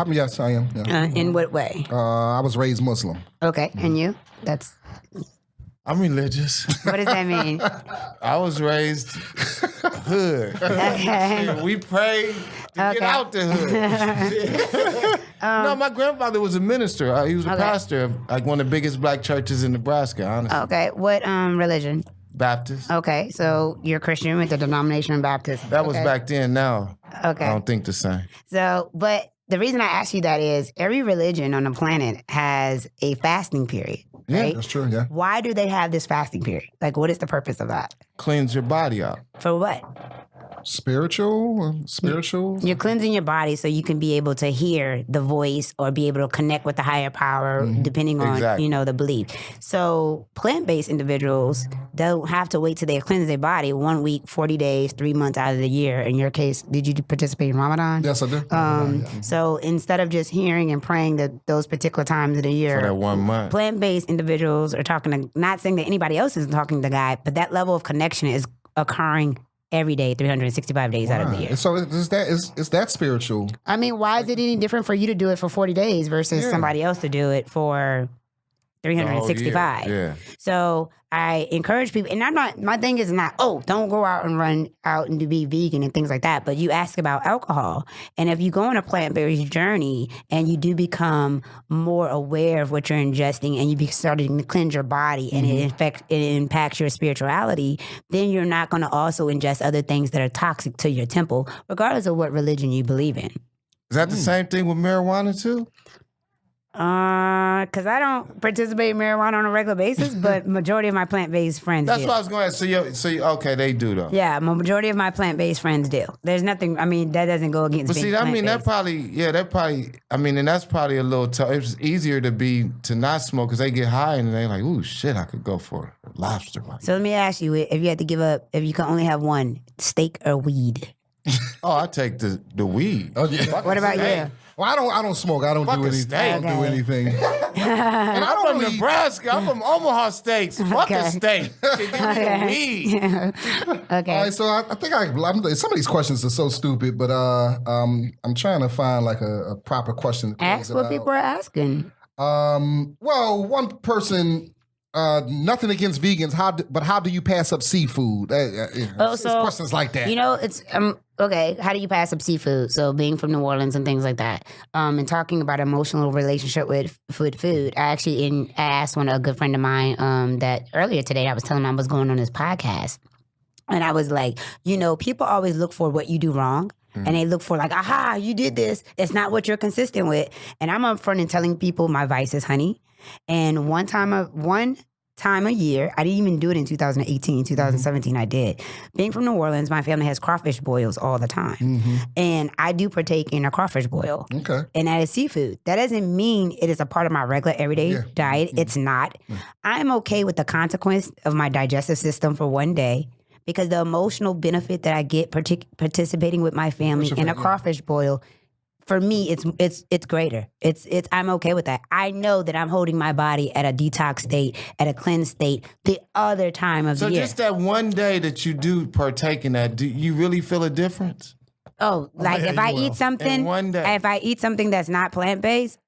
Yes, I am. Yeah. In what way? I was raised Muslim. Okay, and you? That's I'm religious. what does that mean? I was raised hood. Okay. We prayed to get out the hood. No, my grandfather was a minister. He was a pastor of like one of the biggest black churches in Nebraska, honestly. Okay, what religion? Baptist. Okay, so you're Christian with the denomination Baptist. That was back then. Now, Okay. I don't think the same. So, but the reason I ask you that is every religion on the planet has a fasting period. Right? That's true. Yeah. Why do they have this fasting period? Like, what is the purpose of that? Cleanse your body out. For what? Spiritual. You're cleansing your body so you can be able to hear the voice or be able to connect with the higher power, depending on Exactly. the belief. So plant-based individuals don't have to wait till they cleanse their body 1 week, 40 days, 3 months out of the year. In your case, did you participate in Ramadan? Yes, I do. So instead of just hearing and praying those particular times of the year, For that 1 month. plant-based individuals are talking to, not saying that anybody else is talking to God, but that level of connection is occurring every day, 365 days out of the year. So is that spiritual? I mean, why is it any different for you to do it for 40 days versus somebody else to do it for 365? Yeah. So I encourage people, and my thing is not, don't go out and run out and be vegan and things like that. But you ask about alcohol. And if you go on a plant-based journey and you do become more aware of what you're ingesting and you be starting to cleanse your body and it impacts your spirituality, then you're not going to also ingest other things that are toxic to your temple, regardless of what religion you believe in. Is that the same thing with marijuana too? Because I don't participate in marijuana on a regular basis, but majority of my plant-based friends That's do. what I was going to say. Okay, they do though. Yeah, majority of my plant-based friends do. There's nothing, I mean, that doesn't go against But being see, I mean, plant-based. and that's probably a little tough. It's easier to not smoke because they get high and they're like, ooh, shit, I could go for a lobster bite. So let me ask you, if you had to give up, if you could only have one, steak or weed? Oh, I take the weed. Oh, yeah. What about you? Well, I don't smoke. I don't Fuck do a anything. steak. I don't do anything. And I I'm don't from Nebraska. I'm from Omaha Steaks. Fuck a Okay. steak. Give me the weed. Okay. All right, so I think some of these questions are so stupid, but I'm trying to find like a proper question. to close Ask it what out. people are asking. Well, one person. Nothing against vegans. But how do you pass up seafood? It's questions like that. You know, it's okay. How do you pass up seafood? So being from New Orleans and things like that, and talking about emotional relationship with food. I asked a good friend of mine that earlier today. I was telling him I was going on this podcast, and I was like, people always look for what you do wrong. And they look for like, aha, you did this. It's not what you're consistent with. And I'm upfront in telling people my vice is honey. And one time a year, I didn't even do it in 2018, 2017, I did. Being from New Orleans, my family has crawfish boils all the time. And I do partake in a crawfish boil. Okay. And that is seafood. That doesn't mean it is a part of my regular everyday diet. It's not. I'm okay with the consequence of my digestive system for one day, because the emotional benefit that I get participating with my family in a crawfish boil, for me, it's greater. It's I'm okay with that. I know that I'm holding my body at a detox state, at a cleansed state, the other time of So the year. just that one day that you do partake in that, do you really feel a difference? Like yeah, if I you will. eat something, In one day. if I eat something that's not plant-based,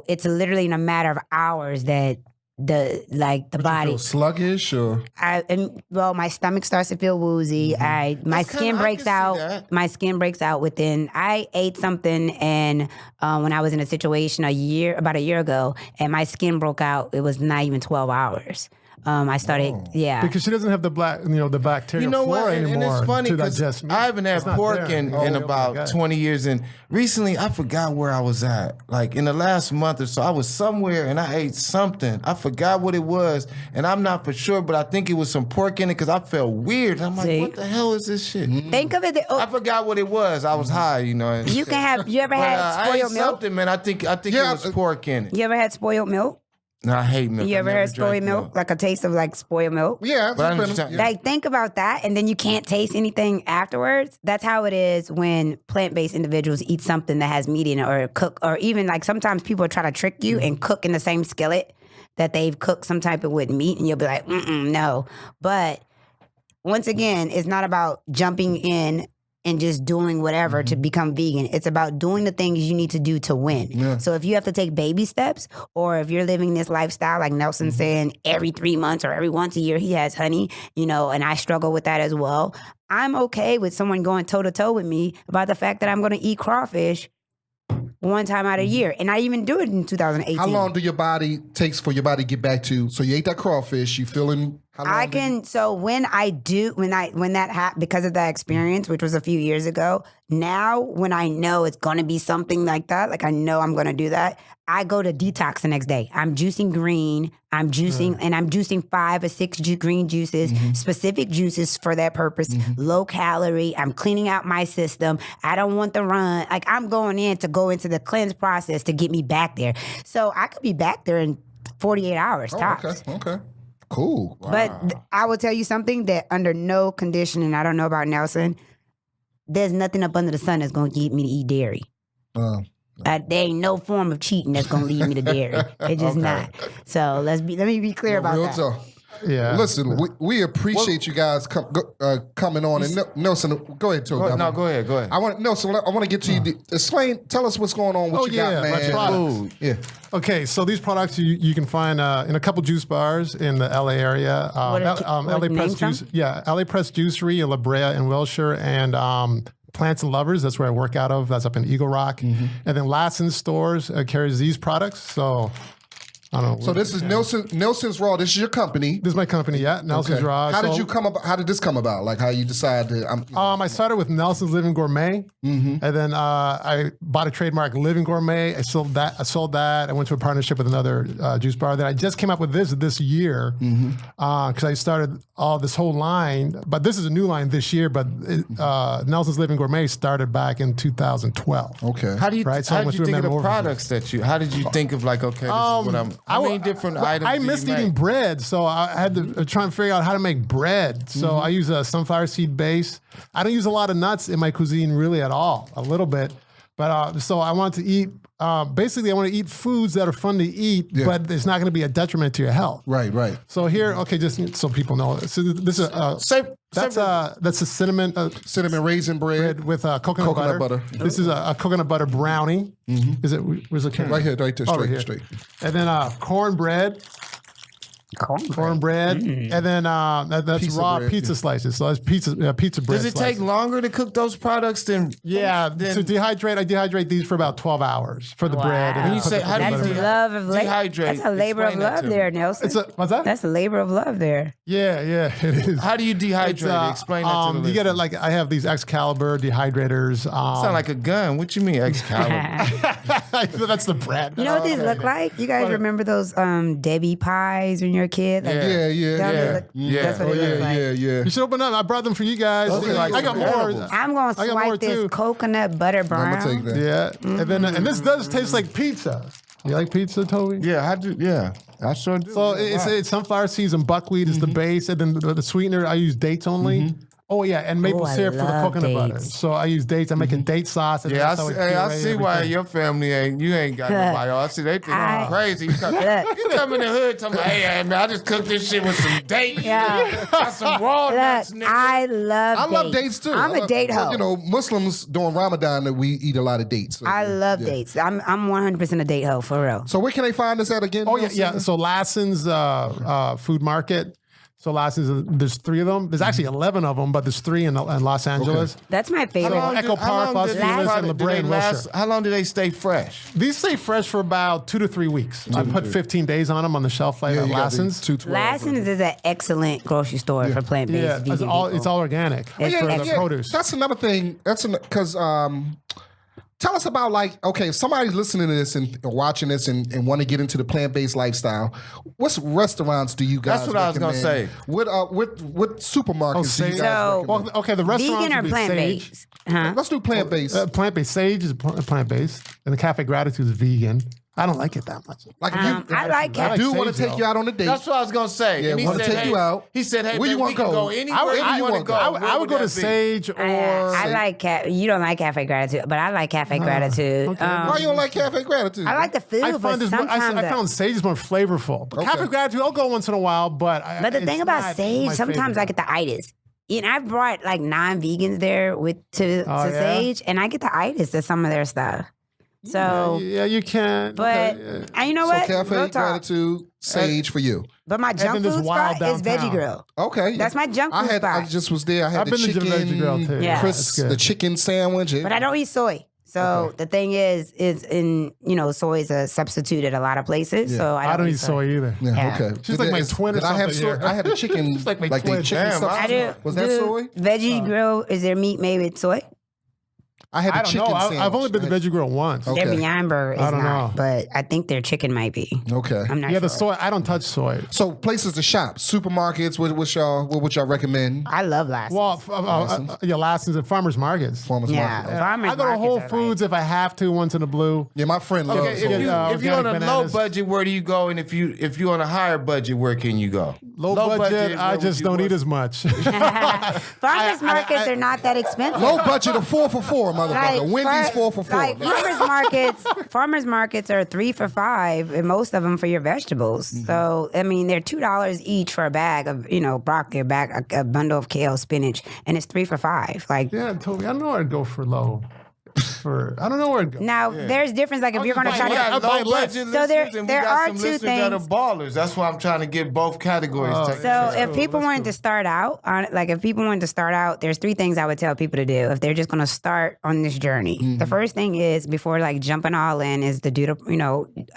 it's literally in a matter of hours that the body. Feel sluggish or My stomach starts to feel woozy. My skin breaks out. My skin breaks out within. I ate something, and when I was in a situation about a year ago, and my skin broke out. It was not even 12 hours. I started, Because she doesn't have the the bacteria You know flora what? And anymore it's funny to because digest meat. I haven't had It's not pork there. in Oh my about God. 20 years. And recently, I forgot where I was at. Like in the last month or so, I was somewhere and I ate something. I forgot what it was. And I'm not for sure, but I think it was some pork in it because I felt weird. And I'm like, See? what the hell is this shit? think of it. I forgot what it was. I was high, and- You ever But, had I ate spoiled milk? something, man. I think it was pork in it. You ever had spoiled milk? No, I hate milk. You I ever never heard spoiled drank milk? Like a taste of like spoiled milk? Yeah, But I it's been- understand- yeah. Like, think about that, and then you can't taste anything afterwards. That's how it is when plant-based individuals eat something that has meat in it, or cook, or even like sometimes people try to trick you and cook in the same skillet that they've cooked some type of with meat, and you'll be like, no. But once again, it's not about jumping in and just doing whatever to become vegan. It's about doing the things you need to do to win. So if you have to take baby steps, or if you're living this lifestyle, like Nelson saying every 3 months or every once a year he has honey, and I struggle with that as well. I'm okay with someone going toe to toe with me about the fact that I'm going to eat crawfish one time out of a year, and I even do it in 2018. How long do your body takes for your body to get back to? So you ate that crawfish. You feeling? How long I do you- can. So when that happened, because of that experience, which was a few years ago, now when I know it's going to be something like that, like I know I'm going to do that, I go to detox the next day. I'm juicing green. I'm juicing 5 or 6 green juices, specific juices for that purpose, low calorie. I'm cleaning out my system. I don't want the run. Like, I'm going into the cleanse process to get me back there. So I could be back there in 48 hours tops. Okay. Cool. But I will tell you something that under no condition, and I don't know about Nelson, there's nothing up under the sun that's going to get me to eat dairy. There ain't no form of cheating that's going to lead me to dairy. It's just not. So let me be clear about Real that. talk. Yeah. Listen, we appreciate you guys coming on. And Nelson, go ahead, Toby. No, go ahead. I want to get to you. Tell us what's going on. What you got, my man? products. Yeah. Okay, so these products you can find in a couple juice bars in the LA area. LA name Press some? Juice, LA Press Juicery in La Brea and Wilshire, and Plants and Lovers. That's where I work out of. That's up in Eagle Rock, and then Lassen's stores carries these products. So I don't know. So this is Nelson's Raw. This is your company. This is my company, Nelson's Okay. Raw. How So, did you come about? How did this come about? Like how you decided to? I started with Nelson's Living Gourmet, and then I bought a trademark, Living Gourmet. I sold that. I went to a partnership with another juice bar. Then I just came up with this year because I started all this whole line. But this is a new line this year. But Nelson's Living Gourmet started back in 2012. Okay. How do you Right, so I how went did you through think of the metamorphosis. products that you? How did you think of like, okay, this is what I'm? How many different items? I do you missed make? eating bread, so I had to try and figure out how to make bread. So I use a sunflower seed base. I don't use a lot of nuts in my cuisine really at all, a little bit. But so I want to eat, basically I want to eat foods that are fun to eat, but it's not going to be a detriment to your health. Right. So here, okay, just so people know, so this is that's a cinnamon Cinnamon raisin bread. with coconut butter. This is a coconut butter brownie. Is it? Where's the Right here, Oh, straight, here. straight. And then cornbread. Cornbread, and then that's Pizza raw bread, pizza slices. So that's pizza bread. Does it take slices. longer to cook those products than? Yeah, than- to dehydrate, I dehydrate these for about 12 hours for the bread. And When then you put say- the how do you coconut do butter. Love of Dehydrate. That's a labor of Explain that love to there, me. Nelson. What's that? That's a labor of love there. Yeah, it is. How do you dehydrate? It's, Explain that to the you get it listeners. like I have these Excalibur dehydrators. Sound like a gun. What you mean, Excalibur? that's the bread. You know what these look like? You guys remember those Debbie pies when you were a kid? Like, Yeah. That's what they look like. Yeah. You should open up. I brought them for you guys. Those are like I got some more. edibles. I'm gonna I got more swipe this too. coconut butter brown. I'm gonna take that. Yeah, and then and this does taste like pizza. You like pizza, Toby? Yeah, I sure do. So it's sunflower seeds and buckwheat is the base, and then the sweetener I use dates only. Oh yeah, and maple Oh, I syrup for the love coconut butter. dates. So I use dates. I make a date sauce. And Yeah, I that's how see, it's hey, I pureed see and why everything. your family ain't got nobody. I see they think I- I'm crazy. You come in the hood talking about, hey man, I just cooked this shit with some dates. Yeah. Got some walnuts, Look, nigga. I love dates too. I'm a date hoe. You know, Muslims during Ramadan that we eat a lot of dates. So, I love dates. I'm 100% a date hoe for real. So where can they find us at again? Oh Nelson? yeah. So Lassen's food market. So Lassen's, there's 3 of them. There's actually 11 of them, but there's 3 in Los Angeles. That's my How favorite. long Echo how Park, long Los did Angeles, these and La do they Brea and last- Wilshire. How long do they stay fresh? These stay fresh for about 2 to 3 weeks. I put 15 days on them on the shelf life Yeah, at you got the Lassen's. 212. Lassen's is an excellent grocery store for plant-based Yeah, vegan it's people. all organic. It's for the excellent. produce. That's another thing. Because tell us about if somebody's listening to this and watching this and want to get into the plant-based lifestyle, what restaurants do you guys That's what I was gonna recommend? say. What supermarkets do you guys So- recommend? Well, okay, the restaurants Vegan or would be Sage. plant-based? Huh? Let's do plant-based. Plant-based. Sage is plant-based, and the Cafe Gratitude is vegan. I don't like it that much. Like if you, I like I cafe. do want to sage, take you out on a date. That's what I was gonna say. Yeah, And he wanna said, take you out. He said, "Hey, Where you man, wanna we can go? go anywhere Where you you want to wanna go." go? I would go to that be? Sage or I like you don't like cafe gratitude, but I like cafe gratitude. okay. Why you don't like Cafe Gratitude? I like the food, I but find this. I sometimes found Sage is more flavorful. But Okay. Cafe Gratitude, I'll go once in a while. But But the it's thing about not Sage, my sometimes I favorite. get the itis. And I've brought like non-vegans there to Oh, yeah? Sage, and I get the itis to some of their stuff. So, Yeah, you can. but okay, yeah. and you know So what? Cafe Real talk. Gratitude, Sage for you. But my junk then there's food Wild spot is Veggie downtown. Grill. Okay. That's my junk food I spot. just was there. I had I've the been to chicken, Veggie Grill too. Yeah. That's good. the chicken sandwich. But I don't eat soy. So the thing is in soy is a substitute at a lot of places. So I don't eat soy either. Yeah, Yeah. okay. She's like my Did twin or I have something soy? here. I had the chicken, She's like my they twin. chicken Damn, stuff. I do. Was that do soy? Veggie Grill, is there meat made with soy? I had the I don't chicken know. sandwich. I've only been to I had- Veggie Grill once. Okay. Their Beyond Burger is I don't not, know. but I think their chicken might be. Okay. I'm not Yeah, sure. the soy. I don't touch soy. So places to shop, supermarkets. What would y'all recommend? I love Lassen's. Well, yeah, Lassen's and farmers markets. Farmers Yeah. market. Farmers I go to markets Whole are like- Foods if I have to. Once in a blue. Yeah, my friend loves. Okay, soy. if you're on a organic low bananas. budget, where do you go? And if you're on a higher budget, where can you go? Low budget. I where would just you don't go? eat as much. Farmers markets are not that expensive. Low budget of 4 for 4, motherfucker. Wendy's 4 for 4. Like farmers markets are 3 for $5, and most of them for your vegetables. So I mean, they're $2 each for a bag of broccoli, a bundle of kale, spinach, and it's 3 for $5. Like yeah, Toby. I don't know where to go for low. I don't know where to go. now, there's difference. Like if you're gonna try We to. got buy low less. budget So there- listeners, and there we got are some two listeners that are things. ballers. That's why I'm trying to get both categories. taken So care of. if people wanted to start out on if people wanted to start out, there's 3 things I would tell people to do if they're just gonna start on this journey. The first thing is before jumping all in is to do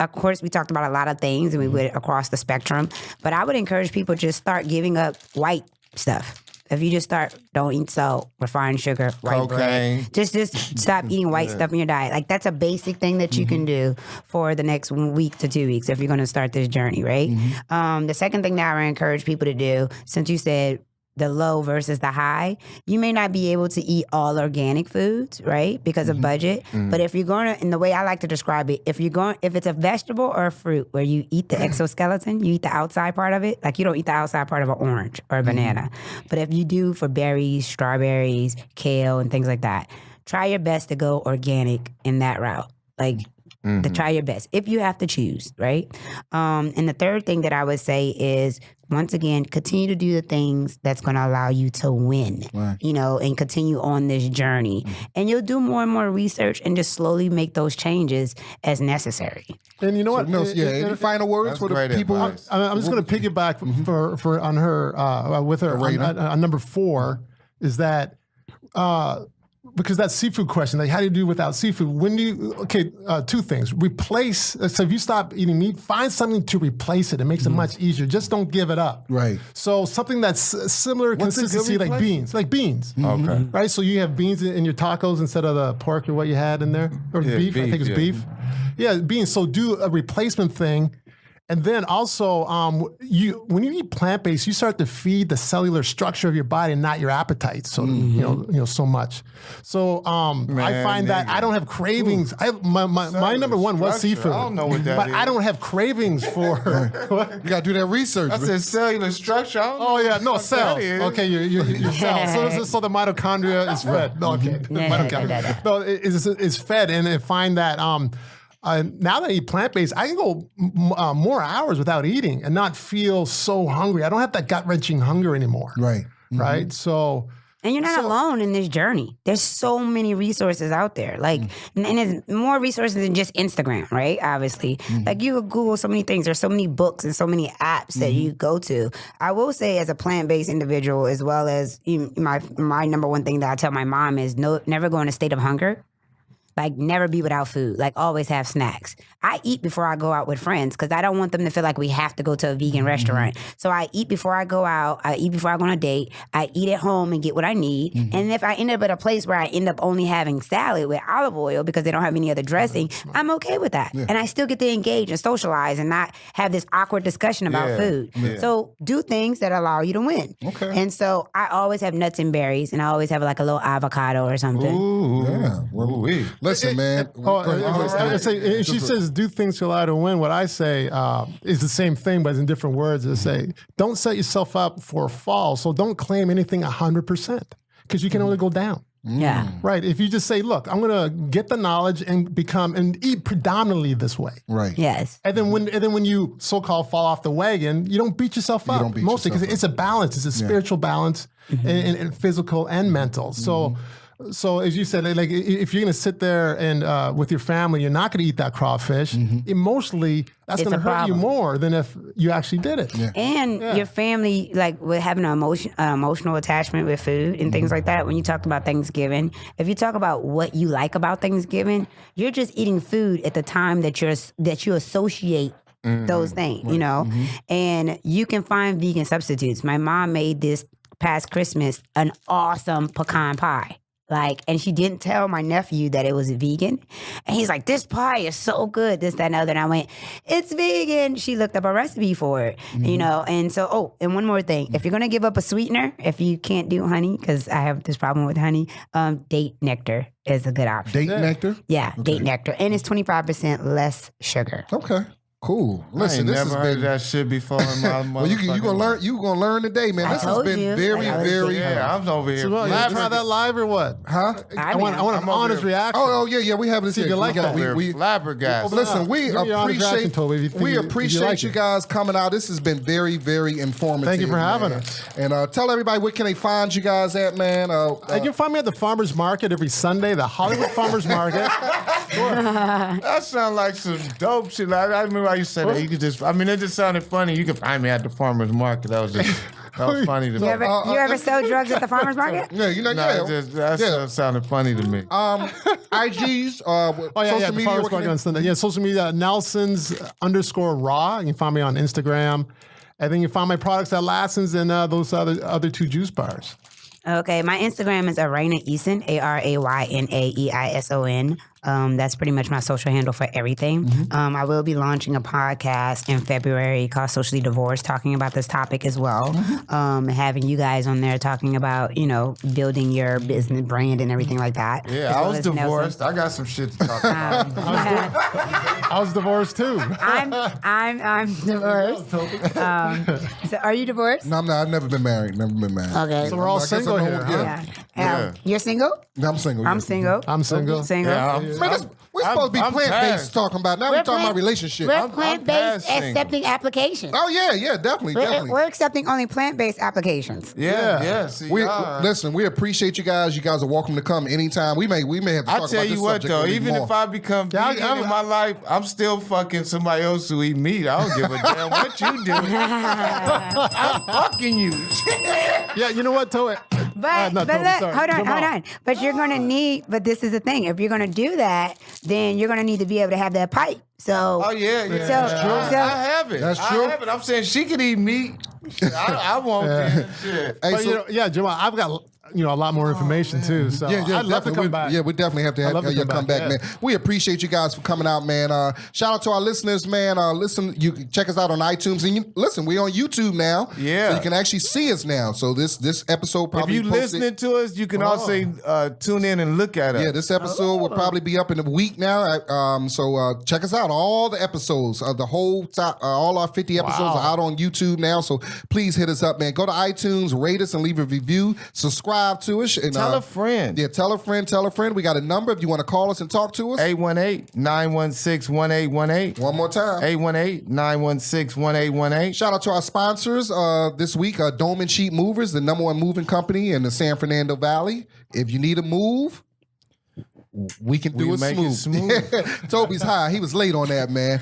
of course we talked about a lot of things and we went across the spectrum, but I would encourage people to just start giving up white stuff. If you just start, don't eat salt, refined sugar, white Cocaine. bread. Just stop eating white stuff in your diet. Like that's a basic thing that you can do for the next week to 2 weeks if you're going to start this journey, right? The second thing that I would encourage people to do, since you said the low versus the high, you may not be able to eat all organic foods, right? Because of budget. But if you're going to, and the way I like to describe it, if it's a vegetable or a fruit where you eat the exoskeleton, you eat the outside part of it, like you don't eat the outside part of an orange or a banana. But if you do for berries, strawberries, kale, and things like that, try your best to go organic in that route. Like, to try your best if you have to choose, right? And the third thing that I would say is, once again, continue to do the things that's going to allow you to win, and continue on this journey. And you'll do more and more research and just slowly make those changes as necessary. And you know what? Any final words That's for the great people? advice. I'm just going to piggyback for on her with her on number 4 is that because that seafood question, like how do you do without seafood? When do you 2 things. Replace, so if you stop eating meat, find something to replace it. It makes it much easier. Just don't give it up. Right. So something that's similar What's a good consistency like replacement? beans. Okay. Right? So you have beans in your tacos instead of the pork or what you had in there? Or Yeah, beef, I think it's yeah. beef. Yeah, beans. So do a replacement thing. And then also, when you eat plant-based, you start to feed the cellular structure of your body and not your appetite. So so much. So I find that I don't have cravings. My number 1 was structure. seafood. I don't know what that but is. I don't have cravings for. You got to do that research. That's a cellular structure. I don't know Oh yeah, what no the fuck cells. that is. Okay, your cells. So the mitochondria is fed. No, okay, mitochondria. No, it's fed, and I find that now that I eat plant based, I can go more hours without eating and not feel so hungry. I don't have that gut wrenching hunger anymore. Right. Right. So. And you're not alone in this journey. There's so many resources out there. Like, and there's more resources than just Instagram, right? Obviously. Like, you could Google so many things. There's so many books and so many apps that you go to. I will say, as a plant-based individual, as well as my number 1 thing that I tell my mom is never go in a state of hunger. Like, never be without food. Like, always have snacks. I eat before I go out with friends because I don't want them to feel like we have to go to a vegan restaurant. So I eat before I go out. I eat before I go on a date. I eat at home and get what I need. And if I end up at a place where I end up only having salad with olive oil because they don't have any other dressing, I'm okay with that. And I still get to engage and socialize and not have this awkward discussion about food. So do things that allow you to win. Okay. And so I always have nuts and berries, and I always have like a little avocado or something. Ooh. Yeah. Well, Ooh-wee. Listen, man. Go ahead. I say, and she says, do things to allow to win. What I say is the same thing, but in different words. I say, don't set yourself up for a fall. So don't claim anything 100% because you can only go down. Yeah. Right. If you just say, look, I'm going to get the knowledge and eat predominantly this way. Right. Yes. And then when you so-called fall off the wagon, you don't beat yourself up. don't beat mostly because yourself it's a balance. It's a spiritual balance and physical and mental. So as you said, like if you're going to sit there and with your family, you're not going to eat that crawfish. Emotionally, that's It's going to a hurt you problem. more than if you actually did it. Yeah. And your family, like with having an emotional attachment with food and things like that. When you talk about Thanksgiving, if you talk about what you like about Thanksgiving, you're just eating food at the time that you associate those things, you know. And you can find vegan substitutes. My mom made this past Christmas an awesome pecan pie. Like, and she didn't tell my nephew that it was vegan. And he's like, this pie is so good, this, that, and the other. And I went, it's vegan. She looked up a recipe for it, you know? And so, and one more thing. If you're going to give up a sweetener, if you can't do honey, because I have this problem with honey, date nectar is a good option. Date nectar? Yeah, date nectar. And it's 25% less sugar. Okay. Cool. Listen, I ain't this never has heard been. that shit before in my Well, you gonna learn. You gonna learn today, man. This has told been you. very, I was very. Yeah, I'm over here. So, well, you flapping. try that live or what? Huh? I want an I'm over honest here. reaction. Oh, yeah. We have this. See if you like that. We flabbergasted. listen. We Give me your honest reaction, appreciate. Toby, if you think We if you appreciate like you it. guys coming out. This has been very, very informative. Thank you for having man. us. And tell everybody where can they find you guys at, man. You can find me at the Farmers Market every Sunday, the Hollywood Farmers Market. That sounds like some dope shit. I remember how you said that. You could just, I mean, it just sounded funny. You can find me at the farmers market. That was funny to me. You ever sell drugs at the farmer's market? yeah, you know, No, yeah. that sounded funny to me. IGs. Oh, yeah, social the media. Farmers what can Market they- on Sunday. Yeah, social media, Nelsons_raw. You can find me on Instagram. And then you can find my products at Lassen's and those other two juice bars. Okay, my Instagram is Arayna Eason, ARAYNAEISON. That's pretty much my social handle for everything. I will be launching a podcast in February called Socially Divorced, talking about this topic as well. Having you guys on there talking about, you know, building your business brand and everything like that. Yeah, as I well was as Nelson. divorced. I got some shit to talk about. I was divorced too. I'm divorced. So are you divorced? No, I'm not. I've never been married. Okay. So we're all I guess I single know- here, huh? Yeah. Yeah. You're single? No, I'm single. I'm yeah. single. I'm single. Single. Yeah, We're supposed to be I'm plant-based past. talking about. Now we're talking about relationship. We're I'm plant-based past single. accepting applications. Oh yeah, definitely. We're accepting only plant-based applications. Yeah. See, Listen, we appreciate you guys. You guys are welcome to come anytime. We may have to talk I about tell this you what subject though, a little even more. if I become Yeah, vegan in my life, I'm still fucking somebody else who eat meat. I don't give a damn what you do. I'm fucking you. Yeah, you know what, Toby? But no, look, Toby, sorry. hold Jamal. on. But you're gonna need. But this is the thing. If you're gonna do that, then you're gonna need to be able to have that pipe. So. Oh yeah. So, I have it. That's I true. have it. I'm saying she could eat meat. I won't. Shit. Hey, But, so- yeah, Jamal, I've got a lot more information too. So I'd love to definitely. come back. Yeah, we definitely have to I'd love have to you come back, yeah. man. We appreciate you guys for coming out, man. Shout out to our listeners, man. Listen, you can check us out on iTunes, and listen, we're on YouTube now. Yeah. so you can actually see us now. So this episode If probably you posted- listening to us, you can also tune in and look at us. Yeah, this episode will probably be up in a week now. So check us out. All the episodes of the whole all our 50 episodes are out on YouTube now. So please hit us up, man. Go to iTunes, rate us, and leave a review. Subscribe to us. And, Tell a friend. Yeah, tell a friend. We got a number if you want to call us and talk to us. 818-916-1818. One more time. 818-916-1818. Shout out to our sponsors this week, Dome and Sheet Movers, the #1 moving company in the San Fernando Valley. If you need a move, we can do We it make it smooth. Toby's high. He was late on that, man.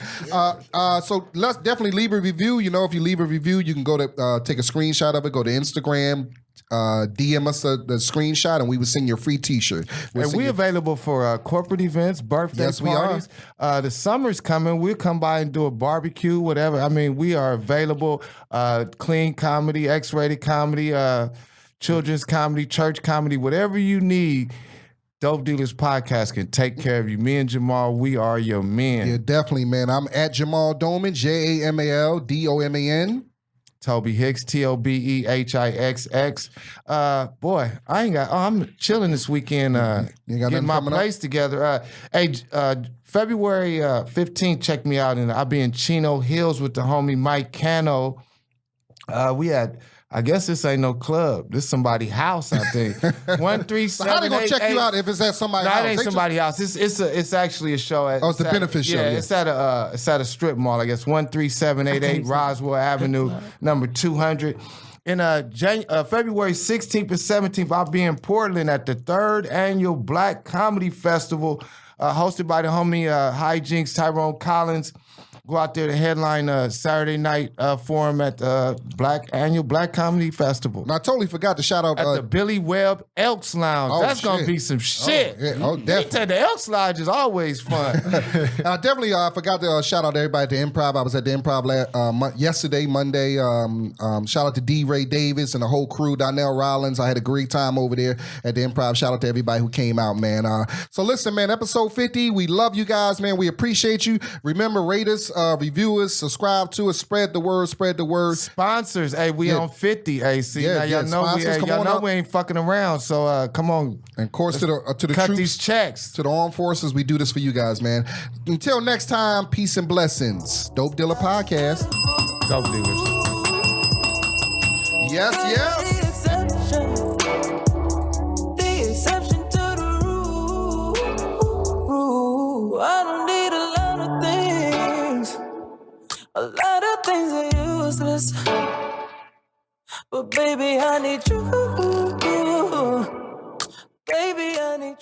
So let's definitely leave a review. You know, if you leave a review, you can go to take a screenshot of it, go to Instagram, DM us the screenshot, and we will send you a free T-shirt. We'll And send we you- available for corporate events, birthday Yes, we are. parties. The summer's coming. We'll come by and do a barbecue, whatever. I mean, we are available. Clean comedy, X-rated comedy, children's comedy, church comedy, whatever you need. Dope Dealers Podcast can take care of you. Me and Jamal, we are your men. Yeah, definitely, man. I'm at Jamal Doman, JamalDoman. Toby Hicks, TOBEHIXX. Boy, I'm chilling this weekend, getting my place together. February 15th, check me out, and I'll be in Chino Hills with the homie Mike Cano. We had, I guess this ain't no club. This somebody's house, I think. 137. So how they gonna check you out if it's at somebody's house? No, it ain't somebody's house. It's actually a show. It's the benefit show. Yeah, it's at a strip mall. I guess 13788 Roswell Avenue, number 200. In February 16th and 17th, I'll be in Portland at the 3rd annual Black Comedy Festival, hosted by the homie Hijinks, Tyrone Collins. Go out there to headline Saturday night forum at the annual Black Comedy Festival. And I totally forgot to shout out at the Billy Webb Elks Lounge. That's gonna be some shit. Definitely. The Elks Lounge is always fun. I definitely forgot to shout out to everybody at the Improv. I was at the Improv yesterday, Monday. Shout out to D. Ray Davis and the whole crew. Donnell Rollins. I had a great time over there at the Improv. Shout out to everybody who came out, man. So listen, man. Episode 50. We love you guys, man. We appreciate you. Remember, rate us. Review us, subscribe to us, spread the word. Sponsors, hey, we on 50, AC. Now y'all know we ain't fucking around, so come on. And of course to the cut troops, these checks. to the armed forces, we do this for you guys, man. Until next time, peace and blessings. Dope Dealer Podcast. Dope Dealers. Yes. The exception to the rule. I don't need a lot of things are useless, but baby, I need you. Baby, I need you.